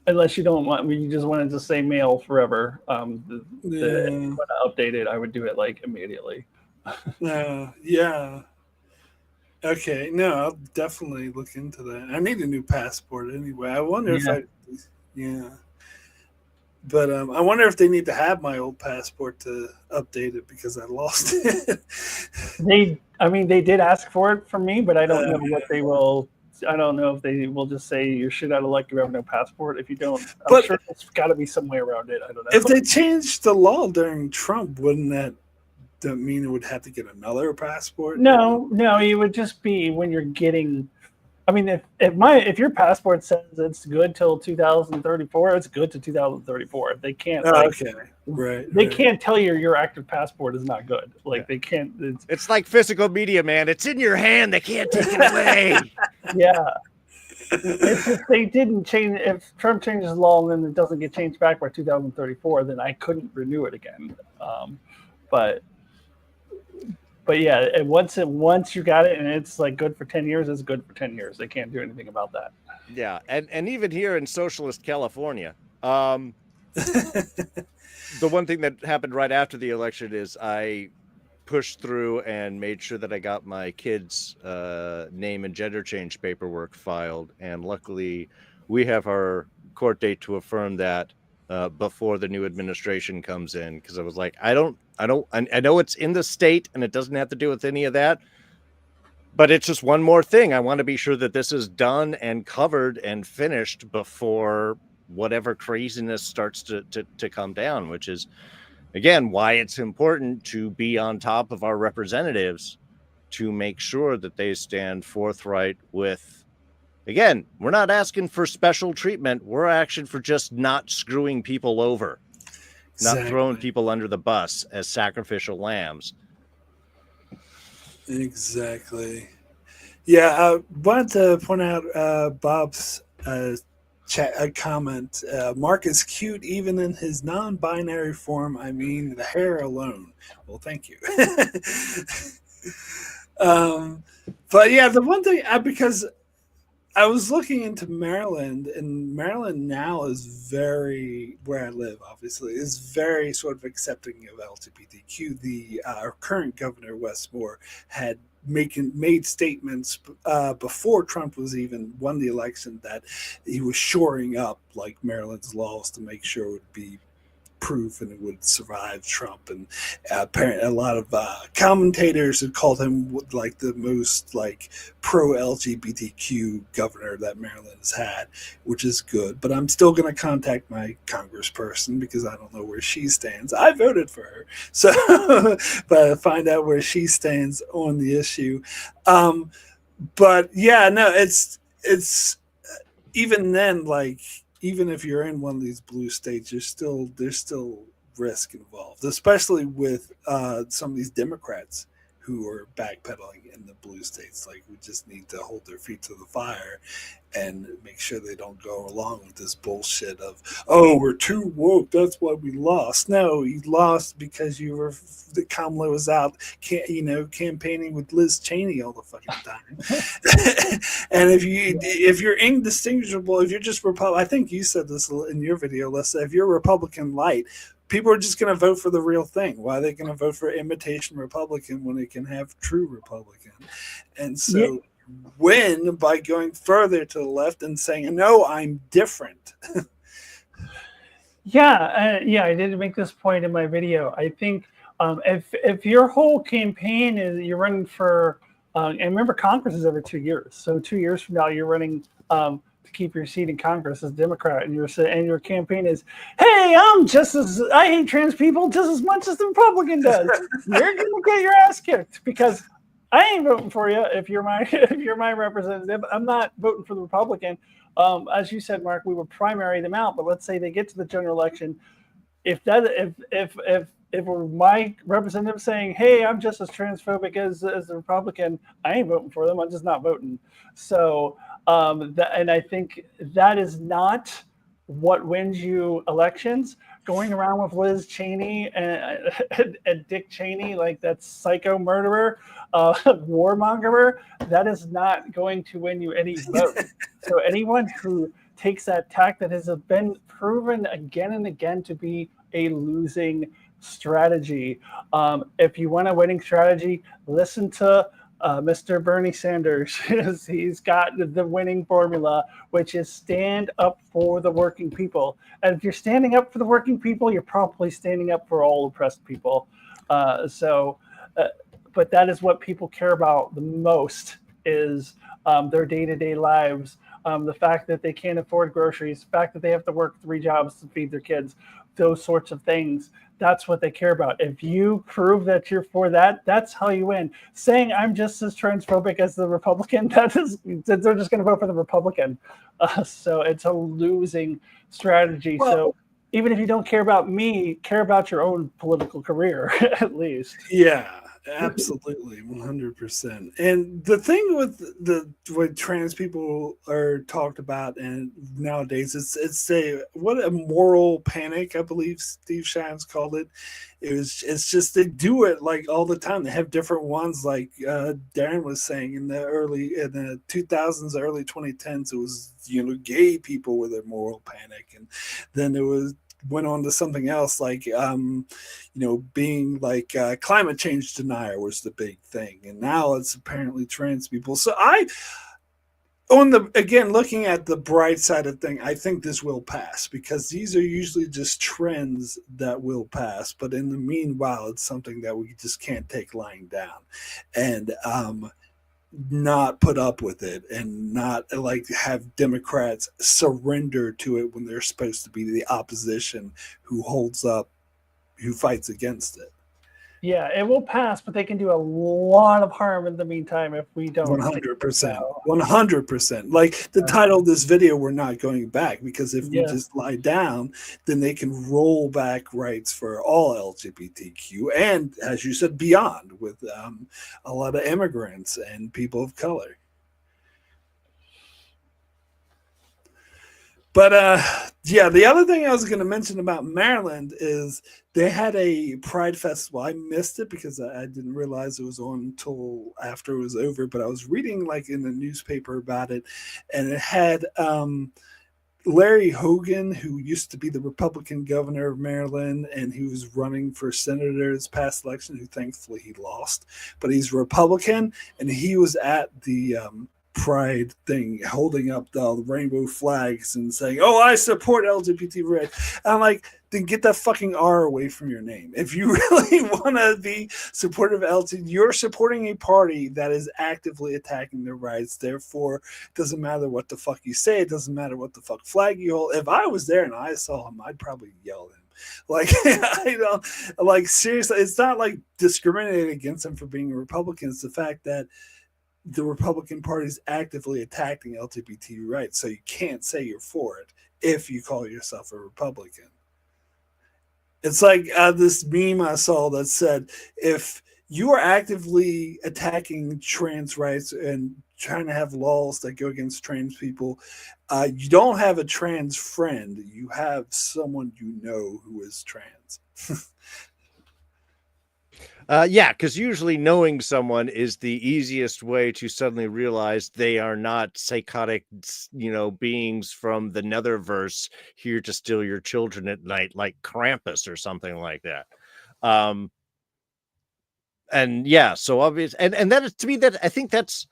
unless you don't want, you just wanted to say male forever, when I update it, I would do it like immediately. Yeah. Okay. No, I'll definitely look into that. I need a new passport anyway. I wonder if But I wonder if they need to have my old passport to update it because I lost it. They did ask for it from me, but I don't know what they will. I don't know if they will just say you're shit out of luck. You have no passport. If you don't, I'm sure there's got to be some way around it. I don't know. If they changed the law during Trump, wouldn't that mean it would have to get another passport? No, it would just be when you're getting. I mean, if your passport says it's good till 2034, it's good to 2034. They can't. They can't tell you your active passport is not good. Like they can't. It's like physical media, man. It's in your hand. They can't take it away. Yeah. It's just they didn't change. If Trump changes the law and then it doesn't get changed back by 2034, then I couldn't renew it again. But yeah, once you got it and it's like good for 10 years, it's good for 10 years. They can't do anything about that. Yeah, and even here in socialist California, the one thing that happened right after the election is I pushed through and made sure that I got my kids' name and gender change paperwork filed, and luckily we have our court date to affirm that before the new administration comes in, because I was like, I know it's in the state and it doesn't have to do with any of that, but it's just one more thing. I want to be sure that this is done and covered and finished before whatever craziness starts to come down, which is, again, why it's important to be on top of our representatives to make sure that they stand forthright with, again, we're not asking for special treatment. We're asking for just not screwing people over. Not throwing people under the bus as sacrificial lambs. Exactly. Yeah, I wanted to point out Bob's comment. Mark is cute even in his non-binary form. I mean, the hair alone. Well, thank you. But yeah, the one thing, because I was looking into Maryland, and Maryland now is very, where I live, obviously, is very sort of accepting of LGBTQ. The our current governor, Westmore, had made statements before Trump was even won the election that he was shoring up like Maryland's laws to make sure it would be proof and it would survive Trump. And apparently, a lot of commentators have called him like the most like pro LGBTQ governor that Maryland has had, which is good. But I'm still going to contact my congressperson because I don't know where she stands. I voted for her, so but find out where she stands on the issue. But yeah, no, it's even then, like, even if you're in one of these blue states, there's still risk involved, especially with some of these Democrats who are backpedaling in the blue states. Like, we just need to hold their feet to the fire and make sure they don't go along with this bullshit of, oh, we're too woke, that's why we lost. No, you lost because Kamala was out, campaigning with Liz Cheney all the fucking time. And if you're indistinguishable, if you're just Republican, I think you said this in your video, Alyssa, if you're Republican light, people are just going to vote for the real thing. Why are they going to vote for imitation Republican when they can have true Republican? And so win by going further to the left and saying, no, I'm different. I did make this point in my video. I think if your whole campaign is you're running for, and remember, Congress is every 2 years. So 2 years from now, you're running to keep your seat in Congress as a Democrat, and your campaign is, hey, I hate trans people just as much as the Republican does. You're gonna get your ass kicked because I ain't voting for you if you're my representative. I'm not voting for the Republican. As you said, Mark, we would primary them out, but let's say they get to the general election. If it were my representative saying, hey, I'm just as transphobic as the Republican, I ain't voting for them. I'm just not voting. So, and I think that is not what wins you elections. Going around with Liz Cheney and Dick Cheney, like that psycho murderer, warmonger, that is not going to win you any votes. So anyone who takes that tack that has been proven again and again to be a losing strategy. If you want a winning strategy, listen to Mr. Bernie Sanders. He's got the winning formula, which is stand up for the working people. And if you're standing up for the working people, you're probably standing up for all oppressed people. But that is what people care about the most is their day-to-day lives. The fact that they can't afford groceries, the fact that they have to work 3 jobs to feed their kids, those sorts of things. That's what they care about. If you prove that you're for that, that's how you win. Saying I'm just as transphobic as the Republican, they're just going to vote for the Republican. So it's a losing strategy. Well, so even if you don't care about me, care about your own political career, at least. Yeah. Absolutely, 100%. And the thing with what trans people are talked about, and nowadays it's what a moral panic, I believe Steve Shines called it. It's just they do it like all the time. They have different ones, like Darrin was saying in the 2000s, early 2010s. It was gay people with a moral panic, and then there went on to something else like being like climate change denier was the big thing, and now it's apparently trans people. So looking at the bright side of thing, I think this will pass because these are usually just trends that will pass, but in the meanwhile it's something that we just can't take lying down and not put up with it and not like have Democrats surrender to it when they're supposed to be the opposition who fights against it. Yeah, it will pass, but they can do a lot of harm in the meantime if we don't. 100%. 100%. Like the title of this video, we're not going back, because if we just lie down, then they can roll back rights for all LGBTQ and, as you said, beyond, with a lot of immigrants and people of color. But yeah, the other thing I was going to mention about Maryland is they had a Pride Festival. I missed it because I didn't realize it was on until after it was over. But I was reading like in the newspaper about it, and it had Larry Hogan, who used to be the Republican governor of Maryland, and he was running for senator this past election, who thankfully he lost. But he's Republican, and he was at the Pride thing, holding up the rainbow flags and saying, "Oh, I support LGBT rights." I'm like, then get that fucking R away from your name. If you really want to be supportive of LGBT, you're supporting a party that is actively attacking their rights. Therefore, it doesn't matter what the fuck you say. It doesn't matter what the fuck flag you hold. If I was there and I saw him, I'd probably yell at him. Like, I don't, like, seriously, it's not like discriminating against him for being a Republican. It's the fact that the Republican Party is actively attacking LGBT rights. So you can't say you're for it if you call yourself a Republican. It's like this meme I saw that said, if you are actively attacking trans rights and trying to have laws that go against trans people, you don't have a trans friend. You have someone you know who is trans. Yeah, because usually knowing someone is the easiest way to suddenly realize they are not psychotic, beings from the netherverse here to steal your children at night, like Krampus or something like that. And yeah, so obvious, and that is, to me, that I think that's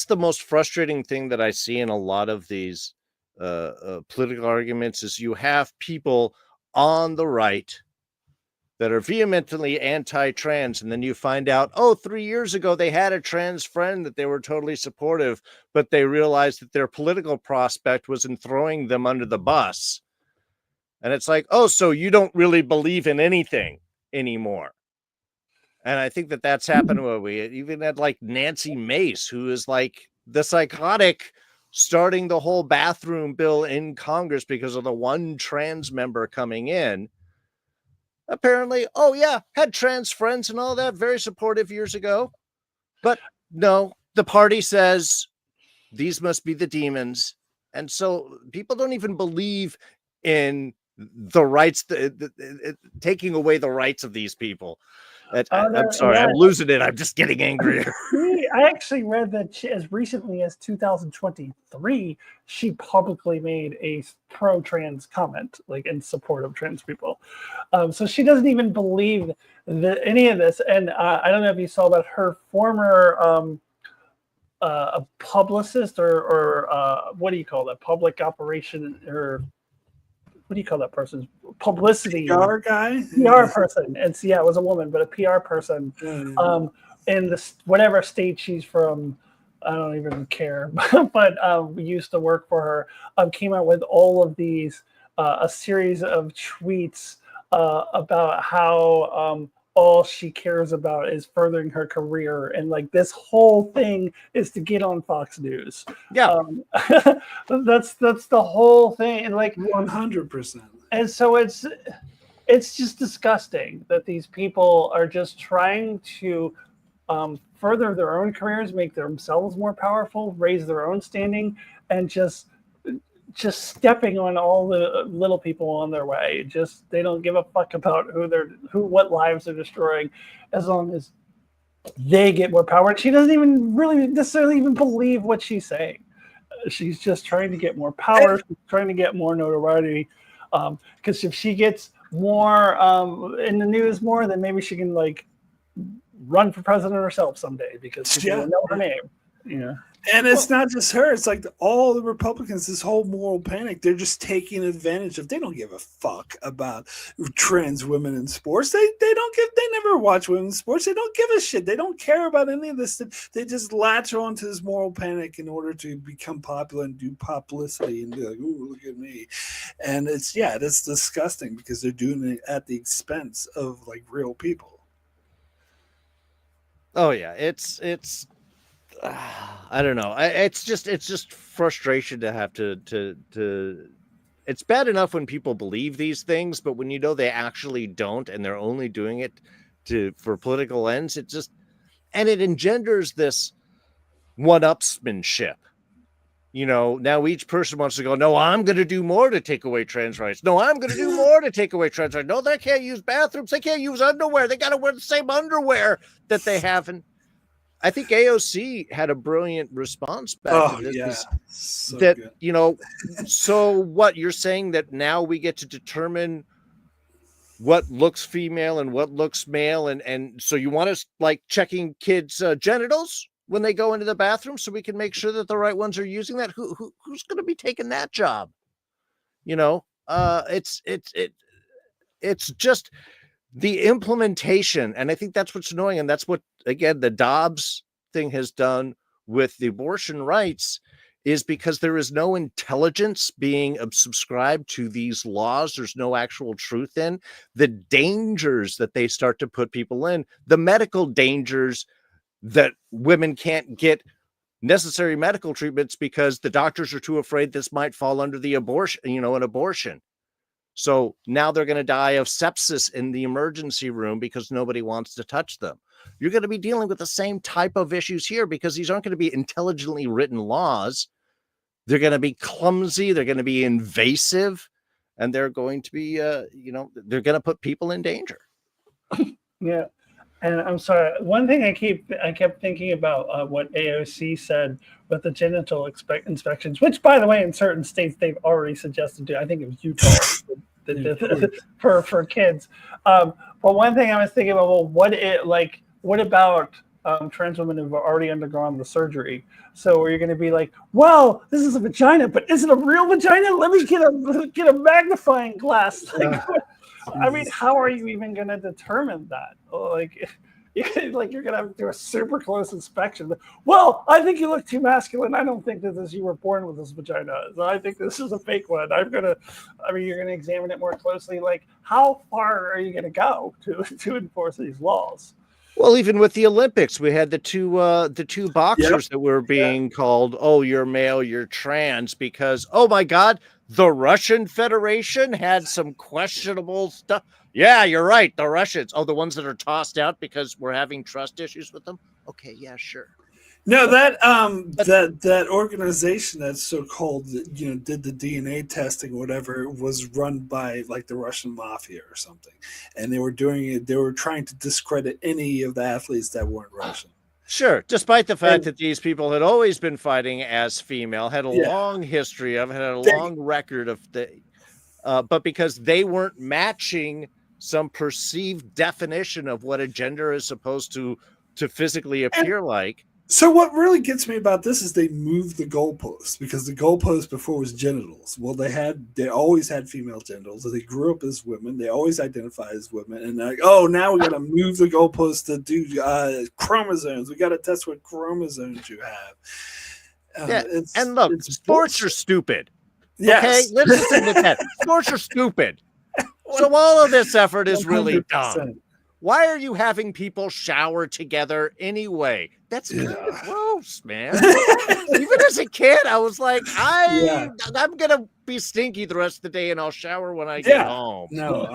the most frustrating thing that I see in a lot of these political arguments is you have people on the right that are vehemently anti-trans, and then you find out, 3 years ago they had a trans friend that they were totally supportive, but they realized that their political prospect was in throwing them under the bus. And it's like, so you don't really believe in anything anymore. And I think that that's happened where we even had like Nancy Mace, who is like the psychotic starting the whole bathroom bill in Congress because of the one trans member coming in. Apparently, had trans friends and all that, very supportive years ago. But no, the party says these must be the demons. And so people don't even believe in the rights, taking away the rights of these people. I'm sorry, I'm losing it. I'm just getting angrier. I actually read that as recently as 2023, she publicly made a pro-trans comment, like in support of trans people. So she doesn't even believe any of this. And I don't know if you saw that her former a publicist or what do you call that? Public operation, or what do you call that person? Publicity. PR guy? PR person. And so, it was a woman, but a PR person. In the whatever state she's from, I don't even care. But we used to work for her. Came out with all of these, a series of tweets about how all she cares about is furthering her career, and like this whole thing is to get on Fox News. Yeah, that's the whole thing, and like 100%. And so it's just disgusting that these people are just trying to further their own careers, make themselves more powerful, raise their own standing, and just stepping on all the little people on their way. They don't give a fuck about what lives they're destroying, as long as they get more power. And she doesn't even really necessarily even believe what she's saying. She's just trying to get more power. She's trying to get more notoriety. Because if she gets more in the news more, then maybe she can like run for president herself someday, because people will know her name. Yeah. And it's not just her. It's like all the Republicans, this whole moral panic, they're just taking advantage of. They don't give a fuck about trans women in sports. They never watch women's sports. They don't give a shit. They don't care about any of this. They just latch on to this moral panic in order to become popular and do publicity and be like, ooh, look at me. And it's disgusting because they're doing it at the expense of like real people. Oh yeah, it's I don't know. It's just frustration to have to. It's bad enough when people believe these things, but when they actually don't, and they're only doing it for political ends, it engenders this one-upsmanship. now each person wants to go, no, I'm going to do more to take away trans rights. No, I'm going to do more to take away trans rights. No, they can't use bathrooms. They can't use underwear. They got to wear the same underwear that they have. And I think AOC had a brilliant response back to this. Yeah. So that, good. So what you're saying that now we get to determine what looks female and what looks male. And so you want us like checking kids' genitals when they go into the bathroom so we can make sure that the right ones are using that? Who's going to be taking that job? It's just the implementation. And I think that's what's annoying. And that's what, again, the Dobbs thing has done with the abortion rights, is because there is no intelligence being subscribed to these laws. There's no actual truth in the dangers that they start to put people in, the medical dangers that women can't get necessary medical treatments because the doctors are too afraid this might fall under the abortion, an abortion. So now they're going to die of sepsis in the emergency room because nobody wants to touch them. You're going to be dealing with the same type of issues here because these aren't going to be intelligently written laws. They're going to be clumsy. They're going to be invasive, and they're going to be, they're going to put people in danger. Yeah. And I'm sorry, one thing I kept thinking about what AOC said with the genital inspections, which, by the way, in certain states they've already suggested to. I think it was Utah for kids. But one thing I was thinking about, well, what about trans women who've already undergone the surgery? So are you going to be like, well, this is a vagina, but is it a real vagina? Let me get a magnifying glass. I mean, how are you even going to determine that? You're going to have to do a super close inspection. Well, I think you look too masculine. I don't think that you were born with this vagina. So I think this is a fake one. You're going to examine it more closely. Like, how far are you going to go to enforce these laws? Well, even with the Olympics, we had the two boxers that were being called, oh, you're male, you're trans, because, oh my God, the Russian Federation had some questionable stuff. Yeah, you're right. The Russians. Oh, the ones that are tossed out because we're having trust issues with them. Okay, yeah, sure. No, that organization that's so-called, did the DNA testing, whatever, was run by like the Russian mafia or something, and they were doing it. They were trying to discredit any of the athletes that weren't Russian. Sure, despite the fact that these people had always been fighting as female, had a long history of, had a long record of but because they weren't matching some perceived definition of what a gender is supposed to physically appear like. So what really gets me about this is they moved the goalposts, because the goalpost before was genitals. Well, they always had female genitals. They grew up as women. They always identify as women. And they're like, oh, now we got to move the goalposts to do chromosomes. We got to test what chromosomes you have. And look, sports are stupid. Yes. Okay, let's just admit that. Sports are stupid. So all of this effort is really 100%. Dumb. Why are you having people shower together anyway? That's kind of gross, man. Even as a kid, I was like, I'm gonna be stinky the rest of the day, and I'll shower when I get home. No,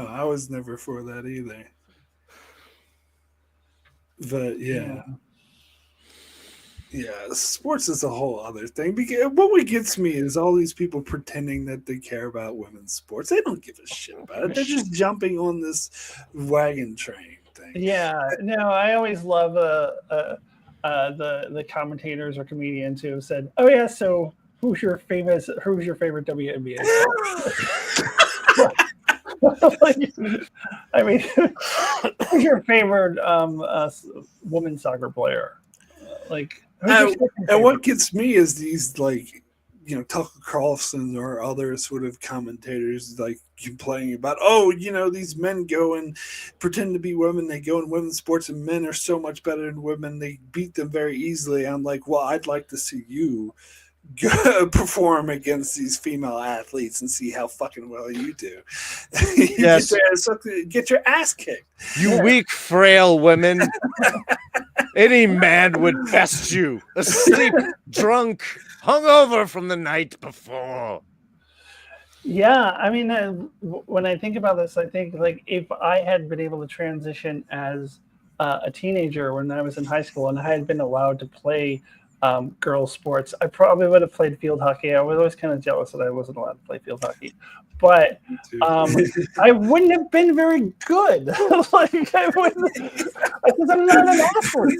I was never for that either. But sports is a whole other thing. Because what gets me is all these people pretending that they care about women's sports. They don't give a shit about it. They're just jumping on this wagon train thing. Yeah, no, I always love the commentators or comedians who have said, "Oh yeah, so who's your favorite WNBA?" I mean, who's your favorite women's soccer player? And what gets me is these Tucker Carlson or other sort of commentators complaining about, these men go and pretend to be women. They go in women's sports, and men are so much better than women. They beat them very easily. I'm like, well, I'd like to see you perform against these female athletes and see how fucking well you do. Yes. Get your ass kicked. You weak, frail women. Any man would best you, asleep, drunk, hungover from the night before. Yeah, I mean, when I think about this, I think if I had been able to transition as a teenager when I was in high school and I had been allowed to play girls sports. I probably would have played field hockey. I was always kind of jealous that I wasn't allowed to play field hockey, but I wouldn't have been very good. Like I wouldn't, because I'm not an athlete.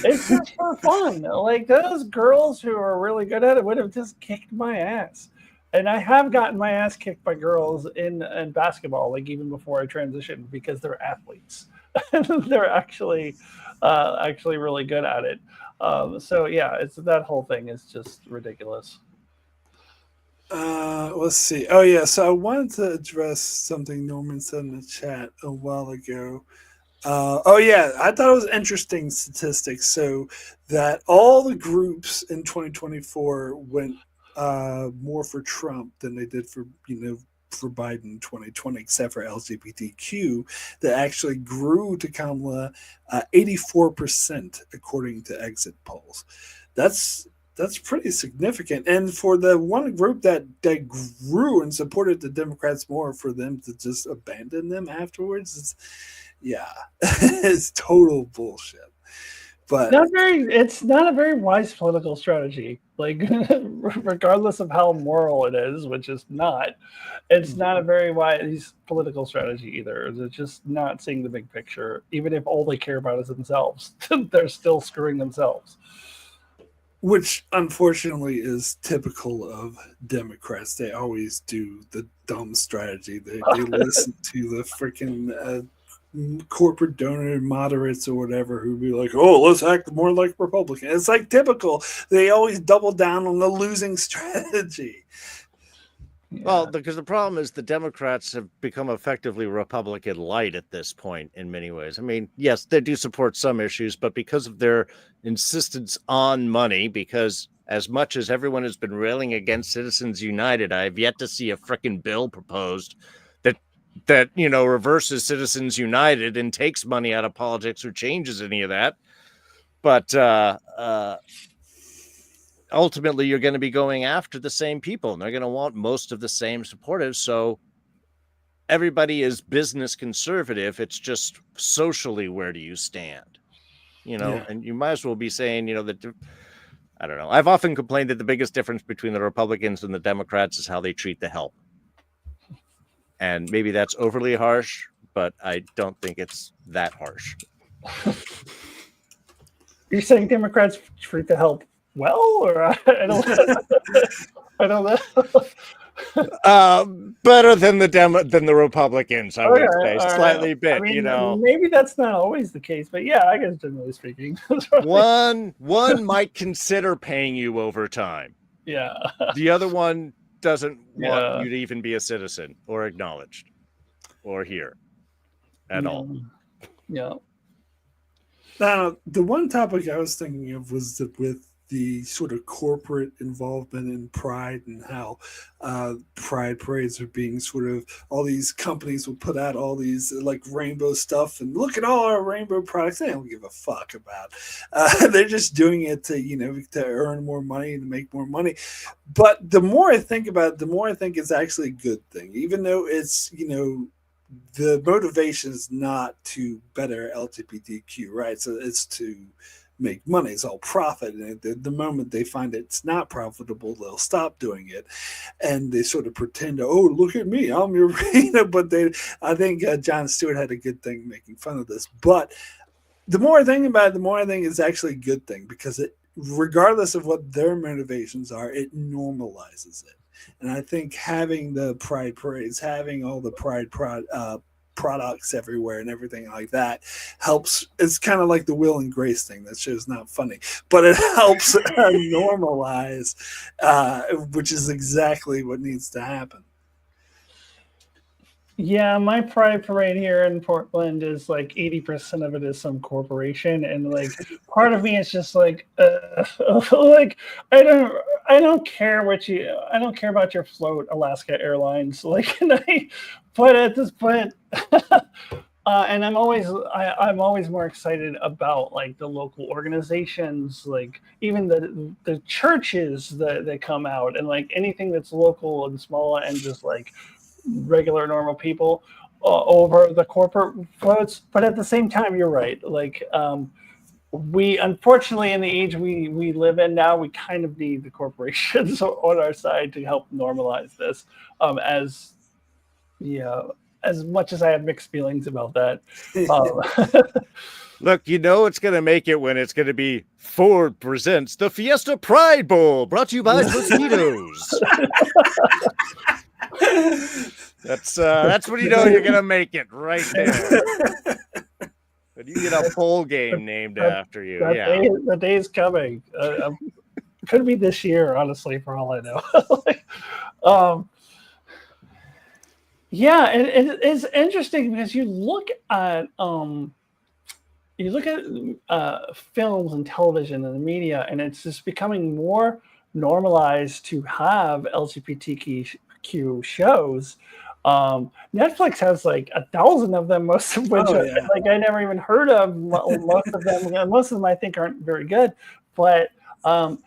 It's just for fun. Like those girls who are really good at it would have just kicked my ass. And I have gotten my ass kicked by girls in basketball, like even before I transitioned, because they're athletes. They're actually really good at it. So yeah, it's that whole thing is just ridiculous. Let's see. Oh yeah, so I wanted to address something Norman said in the chat a while ago. Oh yeah, I thought it was interesting statistics. So that all the groups in 2024 went more for Trump than they did for for Biden in 2020, except for LGBTQ, that actually grew to Kamala 84% according to exit polls. That's pretty significant. And for the one group that grew and supported the Democrats more, for them to just abandon them afterwards, it's total bullshit. But it's not a very wise political strategy. Like, regardless of how moral it is, which is not, it's not a very wise political strategy either. They're just not seeing the big picture. Even if all they care about is themselves, they're still screwing themselves. Which, unfortunately, is typical of Democrats. They always do the dumb strategy. They listen to the freaking corporate donor moderates or whatever who be like, oh, let's act more like Republican. It's like typical. They always double down on the losing strategy. Yeah. Well, because the problem is the Democrats have become effectively Republican light at this point in many ways. I mean, yes, they do support some issues, but because of their insistence on money, because as much as everyone has been railing against Citizens United, I have yet to see a frickin' bill proposed that reverses Citizens United and takes money out of politics or changes any of that. But ultimately, you're going to be going after the same people, and they're going to want most of the same supporters. So everybody is business conservative. It's just socially, where do you stand? And you might as well be saying, that I don't know. I've often complained that the biggest difference between the Republicans and the Democrats is how they treat the help. And maybe that's overly harsh, but I don't think it's that harsh. You're saying Democrats treat the help well, or I don't know. Better than the Republicans, I would say, slightly bit. I mean, maybe that's not always the case, but yeah, I guess generally speaking, one might consider paying you overtime. Yeah, the other one doesn't want you to even be a citizen or acknowledged or here at all. Yeah. Now, the one topic I was thinking of was with the sort of corporate involvement in Pride and how Pride parades are being sort of, all these companies will put out all these like rainbow stuff and look at all our rainbow products. They don't give a fuck about. They're just doing it to earn more money, to make more money. But the more I think about it, the more I think it's actually a good thing, even though it's, the motivation is not to better LGBTQ, right? So it's to make money. It's all profit. And the moment they find it's not profitable, they'll stop doing it. And they sort of pretend, oh, look at me, I'm your, but I think Jon Stewart had a good thing making fun of this. But the more I think about it, the more I think it's actually a good thing, because it, regardless of what their motivations are, it normalizes it. And I think having the Pride parades, having all the Pride products everywhere and everything like that helps. It's kind of like the Will and Grace thing. That show's not funny, but it helps normalize, which is exactly what needs to happen. Yeah, my Pride parade here in Portland is like 80% of it is some corporation, and like part of me is just like, like I don't care about your float, Alaska Airlines. Like, but at this point, and I'm always more excited about like the local organizations, like even the churches that come out, and like anything that's local and small and just like regular normal people over the corporate floats. But at the same time, you're right. Like we unfortunately, in the age we live in now, we kind of need the corporations on our side to help normalize this. As as much as I have mixed feelings about that. Look, it's going to make it when it's going to be Ford presents the Fiesta Pride Bowl, brought to you by Tostitos. That's when you're going to make it right there. But you get a bowl game named after you. The day's coming. Could be this year, honestly, for all I know. It's interesting because you look at films and television and the media, and it's just becoming more normalized to have LGBTQ shows. Netflix has like 1,000 of them, most of which I never even heard of. Most of them I think aren't very good, but of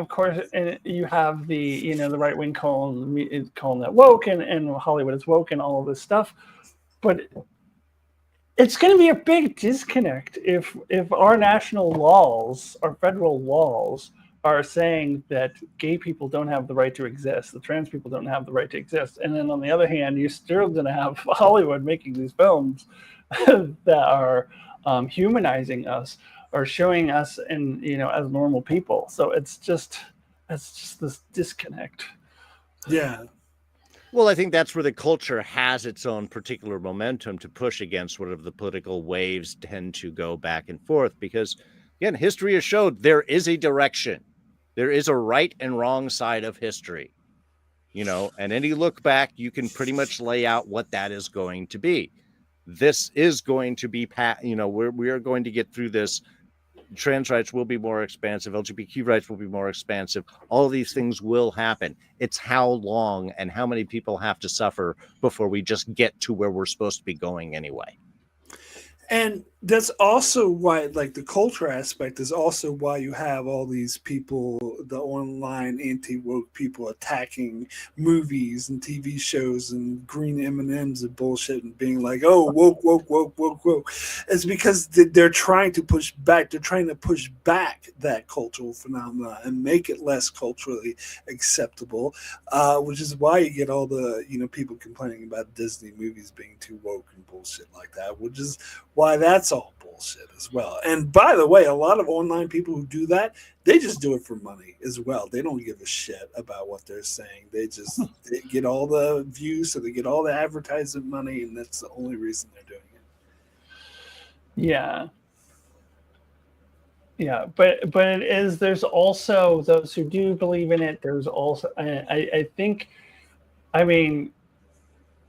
course, and you have the the right wing calling that woke, and Hollywood is woke and all of this stuff, but it's going to be a big disconnect if our national laws, our federal laws, are saying that gay people don't have the right to exist, the trans people don't have the right to exist, and then on the other hand, you're still going to have Hollywood making these films that are humanizing us or showing us as normal people. So it's just this disconnect. Yeah. Well, I think that's where the culture has its own particular momentum to push against whatever the political waves tend to go back and forth, because again, history has showed there is a direction. There is a right and wrong side of history, and any look back, you can pretty much lay out what that is going to be. This is going to be, we are going to get through this. Trans rights will be more expansive. LGBTQ rights will be more expansive. All of these things will happen. It's how long and how many people have to suffer before we just get to where we're supposed to be going anyway. And that's also why, like, the culture aspect is also why you have all these people, the online anti-woke people attacking movies and TV shows and green M&Ms and bullshit and being like, oh, woke, woke, woke, woke, woke. It's because they're trying to push back. They're trying to push back that cultural phenomenon and make it less culturally acceptable, which is why you get all the, people complaining about Disney movies being too woke and bullshit like that, which is why that's all bullshit as well. And by the way, a lot of online people who do that, they just do it for money as well. They don't give a shit about what they're saying. They get all the views, so they get all the advertisement money, and that's the only reason they're doing it. Yeah, but there's also those who do believe in it. There's also, I think,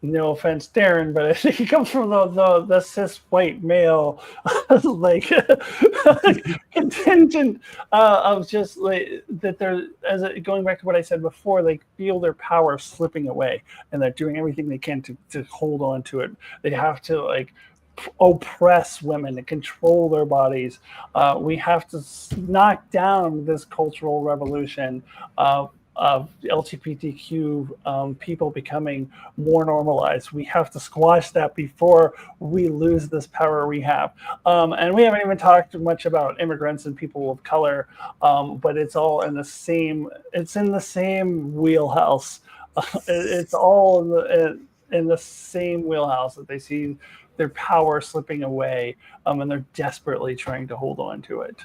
no offense, Darrin, but I think he comes from the cis white male like contingent of just like that. They're going back to what I said before. They feel their power slipping away, and they're doing everything they can to hold on to it. They have to oppress women and control their bodies. We have to knock down this cultural revolution of LGBTQ people becoming more normalized. We have to squash that before we lose this power we have. And we haven't even talked much about immigrants and people of color, but it's all in the same. It's in the same wheelhouse. It's all in the same wheelhouse that they see their power slipping away, and they're desperately trying to hold on to it.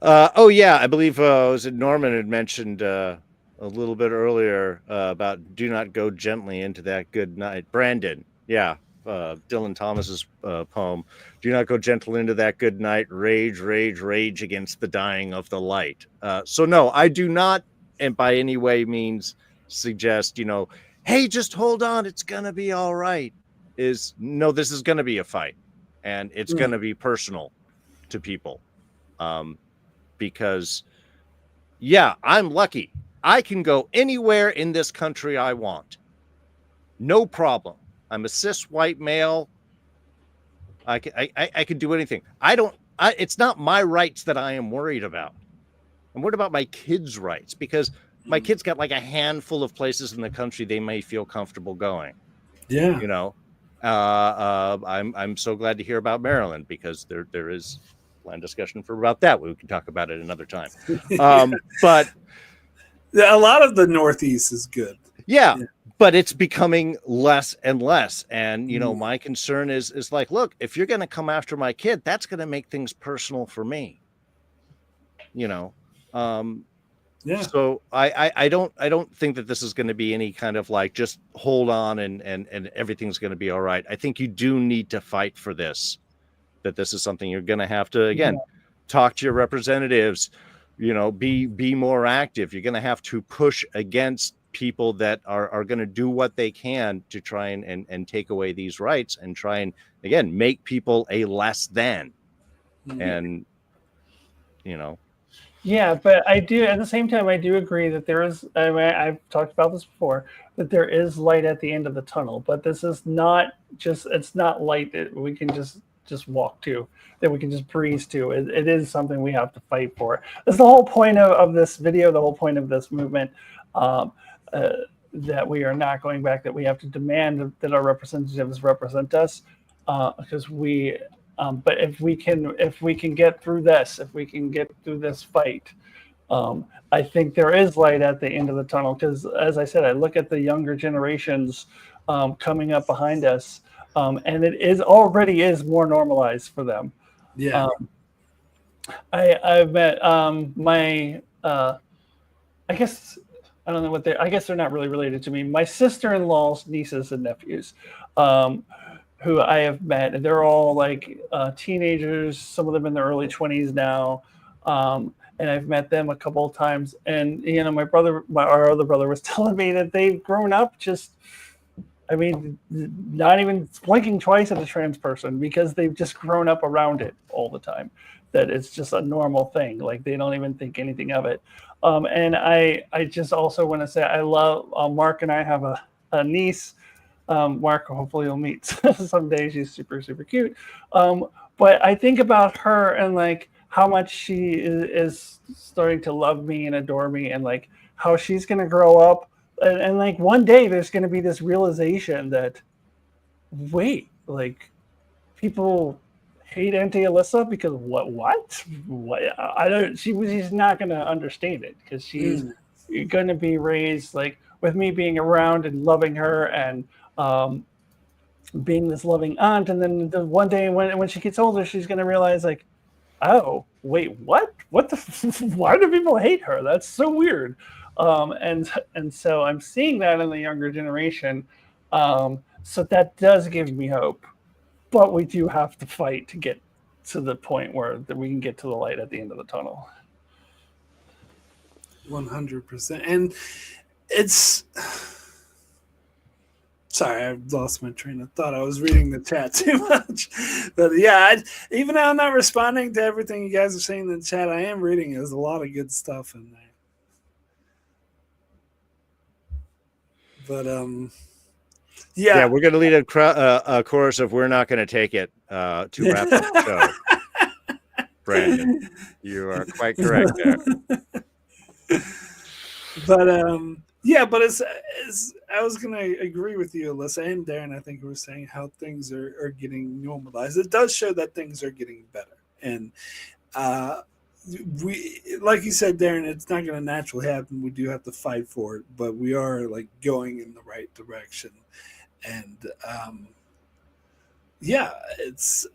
I believe was it Norman had mentioned a little bit earlier about "Do not go gently into that good night." Brandon, Dylan Thomas's poem. "Do not go gentle into that good night. Rage, rage, rage against the dying of the light." So no, I do not, and by any way means suggest hey, just hold on, it's gonna be all right. No, this is gonna be a fight, and it's gonna be personal to people. Because I'm lucky. I can go anywhere in this country I want. No problem. I'm a cis white male. I can do anything. It's not my rights that I am worried about. I'm worried about my kids' rights, because my kids got like a handful of places in the country they may feel comfortable going. Yeah. I'm so glad to hear about Maryland, because there is planned discussion for about that. We can talk about it another time. But a lot of the Northeast is good. yeah, but it's becoming less and less. And, you know, Mm. my concern is like, look, if you're going to come after my kid, that's going to make things personal for me. You know, Yeah. so I don't think that this is going to be any kind of like, just hold on and everything's going to be all right. I think you do need to fight for this, that this is something you're going to have to, again, talk to your representatives, you know, be more active. You're going to have to push against people that are going to do what they can to try and take away these rights, and try and, again, make people a less than. And, you know. Yeah, but I do, at the same time, I do agree that there is, I mean, I've talked about this before, that there is light at the end of the tunnel, but this is not just, it's not light that we can just walk to, that we can just breeze to. It is something we have to fight for. That's the whole point of this video, the whole point of this movement, that we are not going back, that we have to demand that our representatives represent us, because we, but if we can get through this, if we can get through this fight, I think there is light at the end of the tunnel. Because, as I said, I look at the younger generations coming up behind us, and it is already is more normalized for them. Yeah. I've met my I guess I don't know what I guess they're not really related to me. My sister-in-law's nieces and nephews, who I have met, and they're all like teenagers. Some of them in their early 20s now, and I've met them a couple of times. And you know, our other brother was telling me that they've grown up just, I mean, not even blinking twice at a trans person, because they've just grown up around it all the time. That it's just a normal thing. Like, they don't even think anything of it. And I just also want to say I love Mark, and I have a niece. Mark, hopefully you'll meet someday. She's super, super cute. But I think about her and like how much she is starting to love me and adore me, and like how she's going to grow up. And like one day there's going to be this realization that, wait, like, people hate Auntie Alyssa because what? I don't. She's not going to understand it, because she's going to be raised like with me being around and loving her, and being this loving aunt. And then the one day when she gets older, she's going to realize like, oh wait, what the why do people hate her? That's so weird. And so I'm seeing that in the younger generation. So that does give me hope, but we do have to fight to get to the point where that we can get to the light at the end of the tunnel. 100%. And it's, sorry, I lost my train of thought. I was reading the chat too much. But yeah, even though I'm not responding to everything you guys are saying in the chat, I am reading. There's a lot of good stuff in there. But yeah, we're going to lead a chorus of "We're Not Going to Take It" to wrap up the show. Brandon, you are quite correct there. But yeah, but it's I was going to agree with you, Alyssa, and Darrin. I think we were saying how things are getting normalized. It does show that things are getting better, and we, like you said, Darrin, it's not going to naturally happen. We do have to fight for it, but we are like going in the right direction. And yeah, that's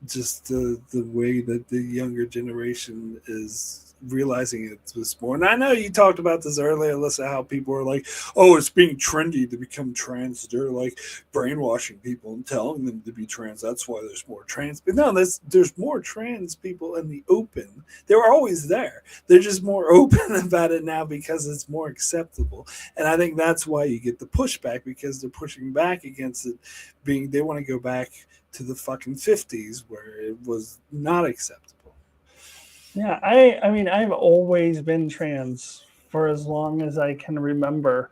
just the way that the younger generation is realizing it was more. And I know you talked about this earlier, Alyssa, how people are like, oh, it's being trendy to become trans. They're like brainwashing people and telling them to be trans. That's why there's more trans. But no, there's more trans people in the open. They were always there. They're just more open about it now because it's more acceptable. And I think that's why you get the pushback, because they're pushing back against it being, they want to go back to the fucking 50s where it was not acceptable. Yeah, I mean, I've always been trans for as long as I can remember,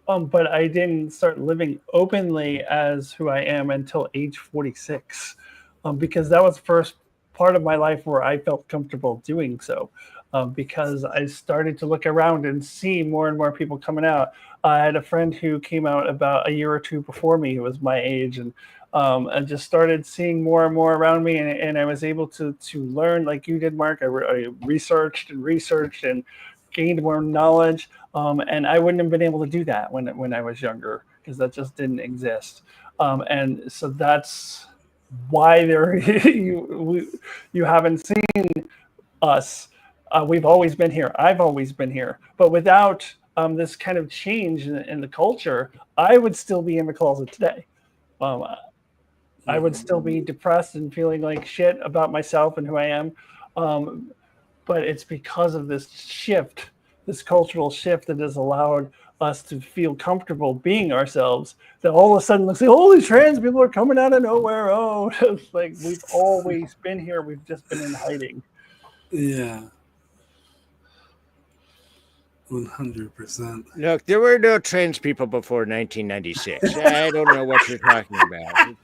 but I didn't start living openly as who I am until age 46, because that was the first part of my life where I felt comfortable doing so. because I started to look around and see more and more people coming out. I had a friend who came out about a year or two before me, who was my age, and I just started seeing more and more around me, and I was able to learn like you did, Mark. I researched and gained more knowledge, and I wouldn't have been able to do that when I was younger, because that just didn't exist. And so that's why you haven't seen us. We've always been here. I've always been here. But without this kind of change in the culture, I would still be in the closet today. I would still be depressed and feeling like shit about myself and who I am. But it's because of this shift, this cultural shift, that has allowed us to feel comfortable being ourselves, that all of a sudden looks like, all these trans people are coming out of nowhere. Oh, it's like we've always been here. We've just been in hiding. Yeah. 100%. Look, there were no trans people before 1996. I don't know what you're talking about.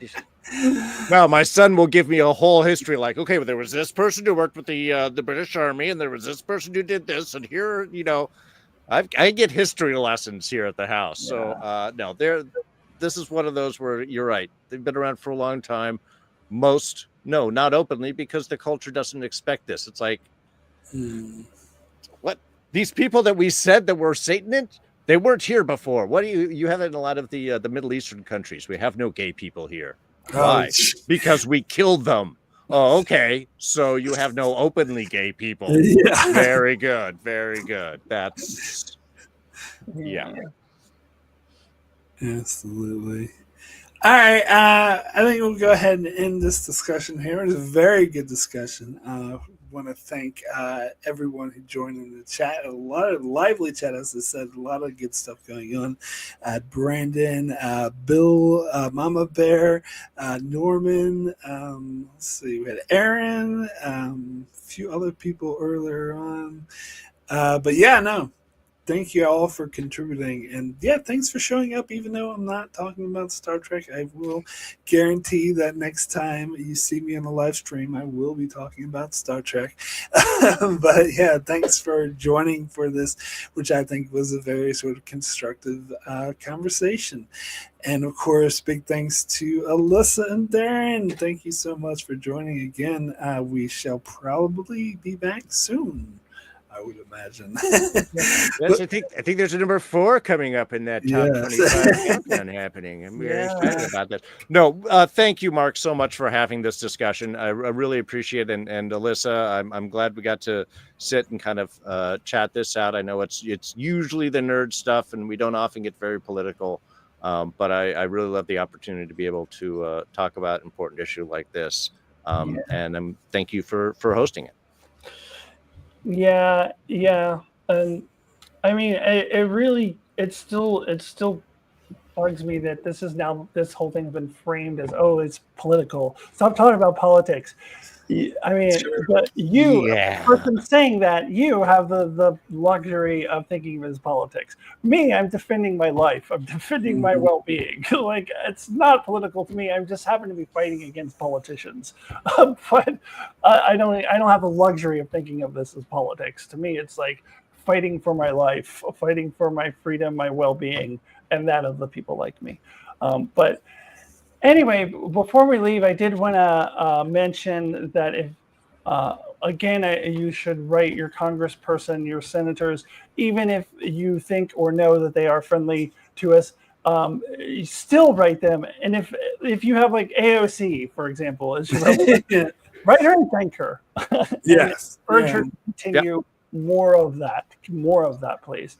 Well, my son will give me a whole history, like, okay, well, there was this person who worked with the British Army, and there was this person who did this, and here, I get history lessons here at the house. Yeah. So this is one of those where you're right. They've been around for a long time. Most, no, not openly, because the culture doesn't expect this. It's like, what? These people that we said that were Satanists, they weren't here before. What do you have it in a lot of the Middle Eastern countries? We have no gay people here. Why? Because we killed them. Oh, okay. So you have no openly gay people. Yeah. Very good. Very good. That's yeah. Absolutely. All right. I think we'll go ahead and end this discussion here. It was a very good discussion. Want to thank everyone who joined in the chat. A lot of lively chat, as I said, a lot of good stuff going on. Brandon, Bill, Mama Bear, Norman, let's see, we had Aaron, a few other people earlier on. But yeah, no. Thank you all for contributing. And yeah, thanks for showing up, even though I'm not talking about Star Trek. I will guarantee that next time you see me on the live stream, I will be talking about Star Trek. But yeah, thanks for joining for this, which I think was a very sort of constructive conversation. And of course, big thanks to Alyssa and Darrin. Thank you so much for joining again. We shall probably be back soon, I would imagine. Yes, I think there's a number 4 coming up in that top 25 countdown happening. I'm very excited about that. No, thank you, Mark, so much for having this discussion. I really appreciate it. And Alyssa, I'm glad we got to sit and kind of chat this out. I know it's usually the nerd stuff, and we don't often get very political. But I really love the opportunity to be able to talk about an important issue like this. And thank you for hosting it. Yeah, and I mean, it still bugs me that this whole thing's been framed as, oh, it's political. Stop talking about politics. I mean, but you, person saying that, you have the luxury of thinking of it as politics. Me, I'm defending my life. I'm defending my well-being. Like, it's not political to me. I just happen to be fighting against politicians. But I don't have the luxury of thinking of this as politics. To me, it's like fighting for my life, fighting for my freedom, my well-being, and that of the people like me. But anyway, before we leave, I did want to mention that if, again, you should write your congressperson, your senators, even if you think or know that they are friendly to us, you still write them. And if you have like AOC, for example, as you write her and thank her. Yes. Urge her to continue more of that, please.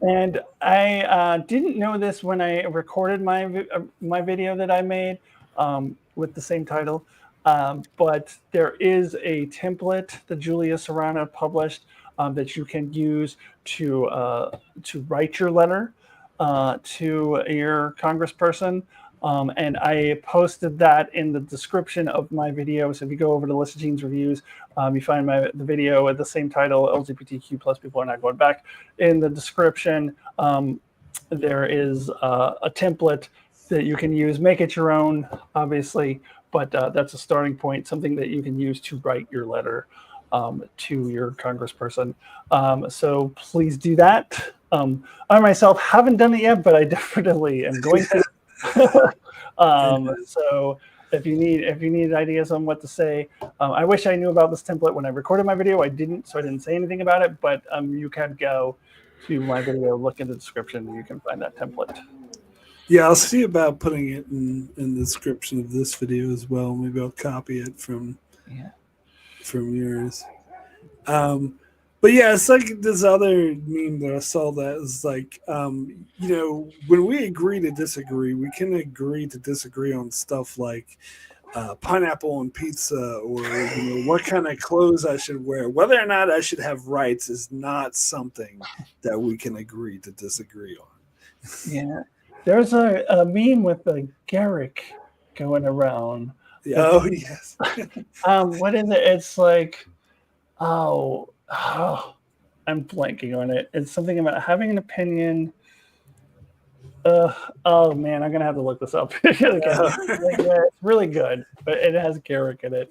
And I didn't know this when I recorded my video that I made with the same title, but there is a template that Julia Serrano published that you can use to write your letter to your congressperson. And I posted that in the description of my video. So if you go over to Alyssa Jean's reviews, you find the video with the same title, LGBTQ plus people are not going back. In the description, there is a template that you can use. Make it your own, obviously, but that's a starting point, something that you can use to write your letter. to your congressperson. So please do that. I myself haven't done it yet, but I definitely am going to. So if you need ideas on what to say, I wish I knew about this template when I recorded my video. I didn't, so I didn't say anything about it. But you can go to my video, look in the description, and you can find that template. Yeah, I'll see about putting it in the description of this video as well. Maybe I'll copy it from yours. But yeah, it's like this other meme that I saw that is like, when we agree to disagree, we can agree to disagree on stuff like pineapple on pizza, or what kind of clothes I should wear. Whether or not I should have rights is not something that we can agree to disagree on. Yeah. There's a meme with a Garrick going around. Oh, yes. What is it? It's like, I'm blanking on it. It's something about having an opinion. Oh man, I'm gonna have to look this up. It's really good, but it has Garrick in it.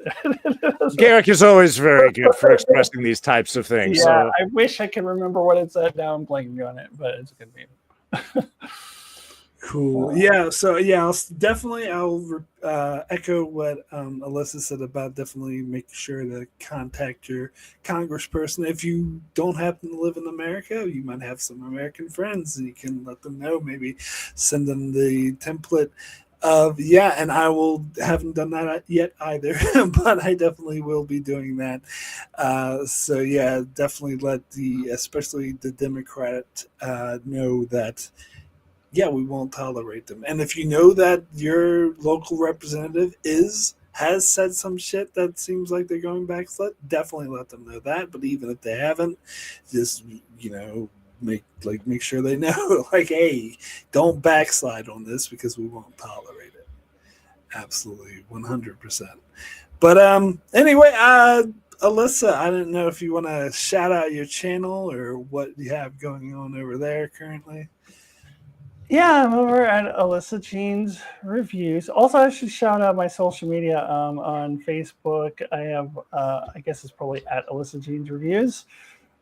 Garrick is always very good for expressing these types of things. Yeah, so. I wish I could remember what it said. Now I'm blanking on it, but it's a good meme. Cool. Yeah. So yeah, I'll echo what Alyssa said about definitely making sure to contact your congressperson. If you don't happen to live in America, you might have some American friends, and you can let them know. Maybe send them the template of and I haven't done that yet either, but I definitely will be doing that. So yeah, definitely let especially the Democrat know that. Yeah, we won't tolerate them. And if you know that your local representative has said some shit that seems like they're going backslid, definitely let them know that. But even if they haven't, just make sure they know, like, hey, don't backslide on this because we won't tolerate it. Absolutely, 100%. But anyway, Alyssa, I didn't know if you want to shout out your channel or what you have going on over there currently. Yeah, I'm over at Alyssa Jean's Reviews. Also, I should shout out my social media on Facebook. I have, I guess it's probably at Alyssa Jean's Reviews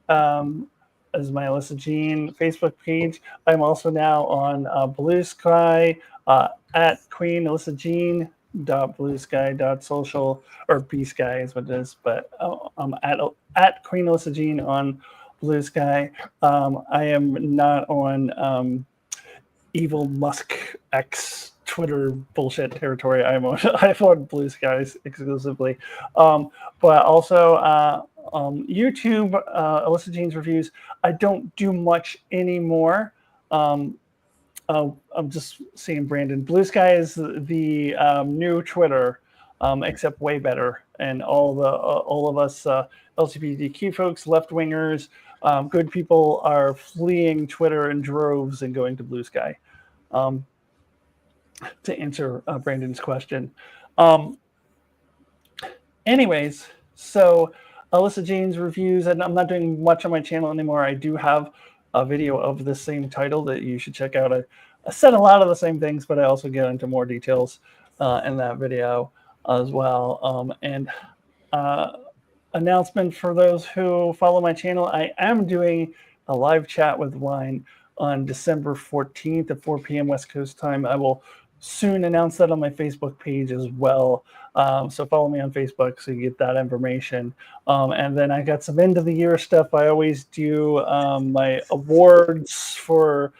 as my Alyssa Jean Facebook page. I'm also now on Blue Sky at Queen Alyssa Jean .bluesky.social, or B-Sky is what it is, but I'm at Queen Alyssa Jean on Blue Sky. I am not on Evil Musk X Twitter bullshit territory. I'm on Blue Skies exclusively, but also YouTube, Alyssa Jean's Reviews. I don't do much anymore. I'm just seeing Brandon. Blue Sky is the new Twitter, except way better, and all of us LGBTQ folks, left wingers. Good people are fleeing Twitter in droves and going to Blue Sky. To answer Brandon's question. Anyways, so Alyssa Jean's Reviews, and I'm not doing much on my channel anymore. I do have a video of the same title that you should check out. I said a lot of the same things, but I also get into more details in that video as well. Announcement for those who follow my channel, I am doing a live chat with Wine on December 14th at 4 p.m. West Coast time. I will soon announce that on my Facebook page as well. So follow me on Facebook so you get that information. And then I got some end of the year stuff. I always do my awards for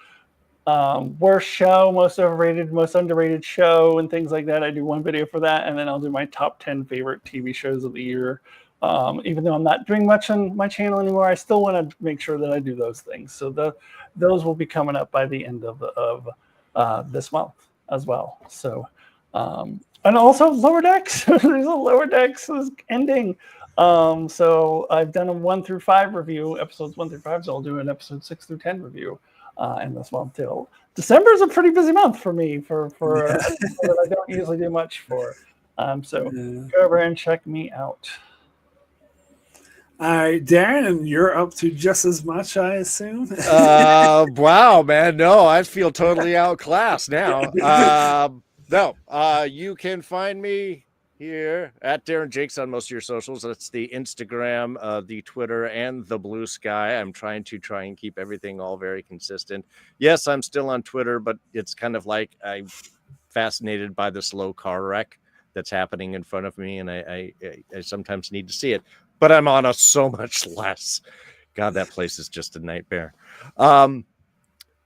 worst show, most overrated, most underrated show, and things like that. I do one video for that, and then I'll do my top 10 favorite TV shows of the year. Even though I'm not doing much on my channel anymore, I still want to make sure that I do those things. So those will be coming up by the end of this month as well. So, and also Lower Decks. There's a Lower Decks is ending. So I've done a 1 through 5 review, episodes 1 through 5. So I'll do an episode 6 through 10 review in this month too. December is a pretty busy month for me for that I don't usually do much for. So go over and check me out. All right, Darrin, and you're up to just as much, I assume. Wow, man. No, I feel totally outclassed now. No, you can find me here at Darrin Jakes on most of your socials. That's the Instagram, the Twitter, and the Blue Sky. I'm trying and keep everything all very consistent. Yes, I'm still on Twitter, but it's kind of like I'm fascinated by the slow car wreck that's happening in front of me, and I sometimes need to see it. But I'm on so much less. God, that place is just a nightmare.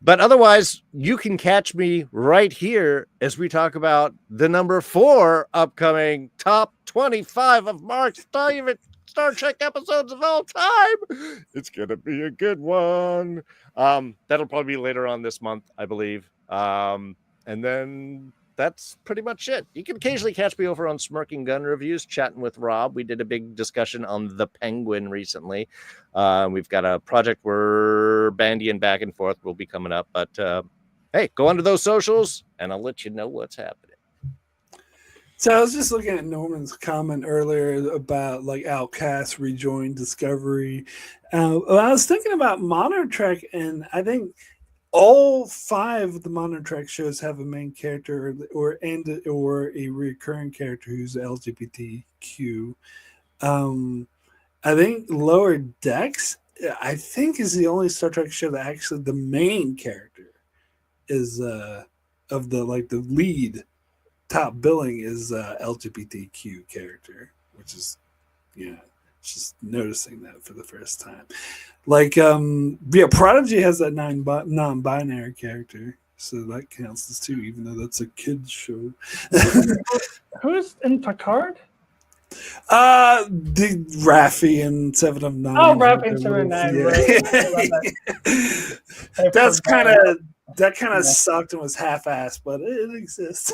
But otherwise, you can catch me right here as we talk about the number 4 upcoming top 25 of Mark's favorite Star Trek episodes of all time. It's going to be a good one. That'll probably be later on this month, I believe. And then that's pretty much it. You can occasionally catch me over on Smirking Gun Reviews, chatting with Rob. We did a big discussion on the Penguin recently. We've got a project we're bandying back and forth. Will be coming up. But hey, go onto those socials, and I'll let you know what's happening. So I was just looking at Norman's comment earlier about like Outcast rejoined Discovery. I was thinking about Modern Trek, and I think all 5 of the Modern Trek shows have a main character or a recurring character who's LGBTQ. I think Lower Decks, I think, is the only Star Trek show that actually the main character is of the lead top billing is LGBTQ character, which is just noticing that for the first time. Prodigy has that non-binary character, so that counts as 2, even though that's a kids show. Who's in Picard? The Raffi and 7 of 9. Oh, Raffi and 7 of 9. Yeah. Right. That kind of sucked and was half-assed, but it exists.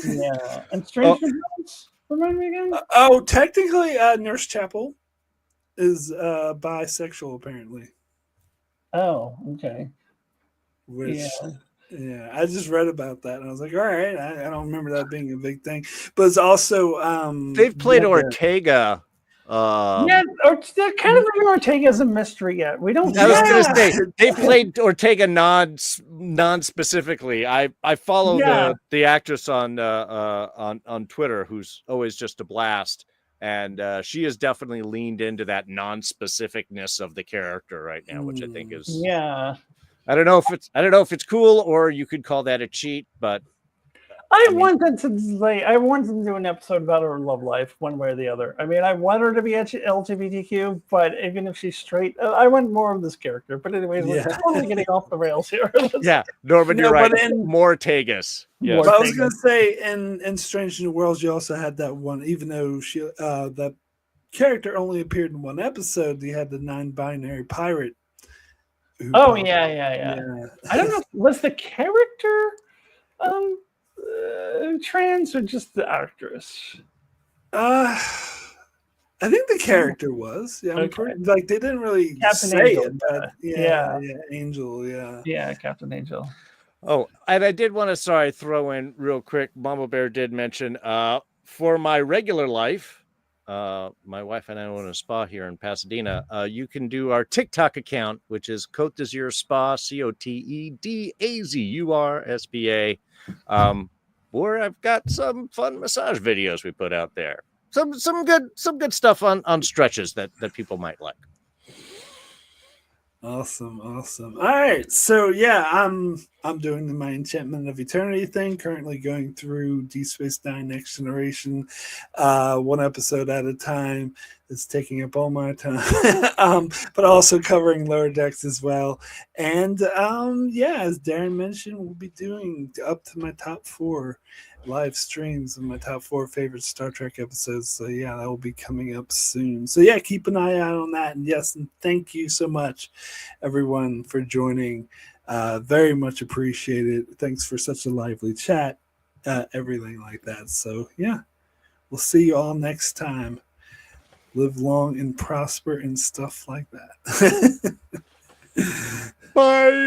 Yeah. And Stranger Things? Remind me again? Technically, Nurse Chapel is bisexual, apparently. Oh, okay. Yeah, I just read about that, and I was like, all right, I don't remember that being a big thing. But it's also... they've played Ortega. They're kind of leaving Ortega as a mystery yet. We don't. I was going to say they played Ortega non-specifically. I follow the actress on Twitter, who's always just a blast, and she has definitely leaned into that non-specificness of the character right now, which I think is I don't know if it's cool, or you could call that a cheat, but. I wanted to do an episode about her love life, one way or the other. I mean, I want her to be LGBTQ, but even if she's straight, I want more of this character. But anyways, we're totally getting off the rails here. Norman, you're right. More Tegas. Yeah. I was going to say, in Strange New Worlds, you also had that one, even though that character only appeared in one episode, you had the non-binary pirate. Yeah. I don't know. Was the character trans or just the actress? I think the character was. Yeah, okay. They didn't really Captain say Angel, it, but Angel, yeah, Captain Angel. Oh, and I did want to throw in real quick. Mama Bear did mention for my regular life, my wife and I own a spa here in Pasadena. You can do our TikTok account, which is Cote d'Azur Spa, COTEDAZURSPA. Where I've got some fun massage videos we put out there. Some good stuff on stretches that people might like. Awesome. All right, so I'm doing my Enchantment of Eternity thing. Currently going through Deep Space Nine: Next Generation, one episode at a time. It's taking up all my time, but also covering Lower Decks as well. And as Darrin mentioned, we'll be doing up to my top 4 live streams of my top 4 favorite Star Trek episodes. So that will be coming up soon. So keep an eye out on that. And and thank you so much, everyone, for joining. Very much appreciated. Thanks for such a lively chat, everything like that. So we'll see you all next time. Live long and prosper and stuff like that. Bye.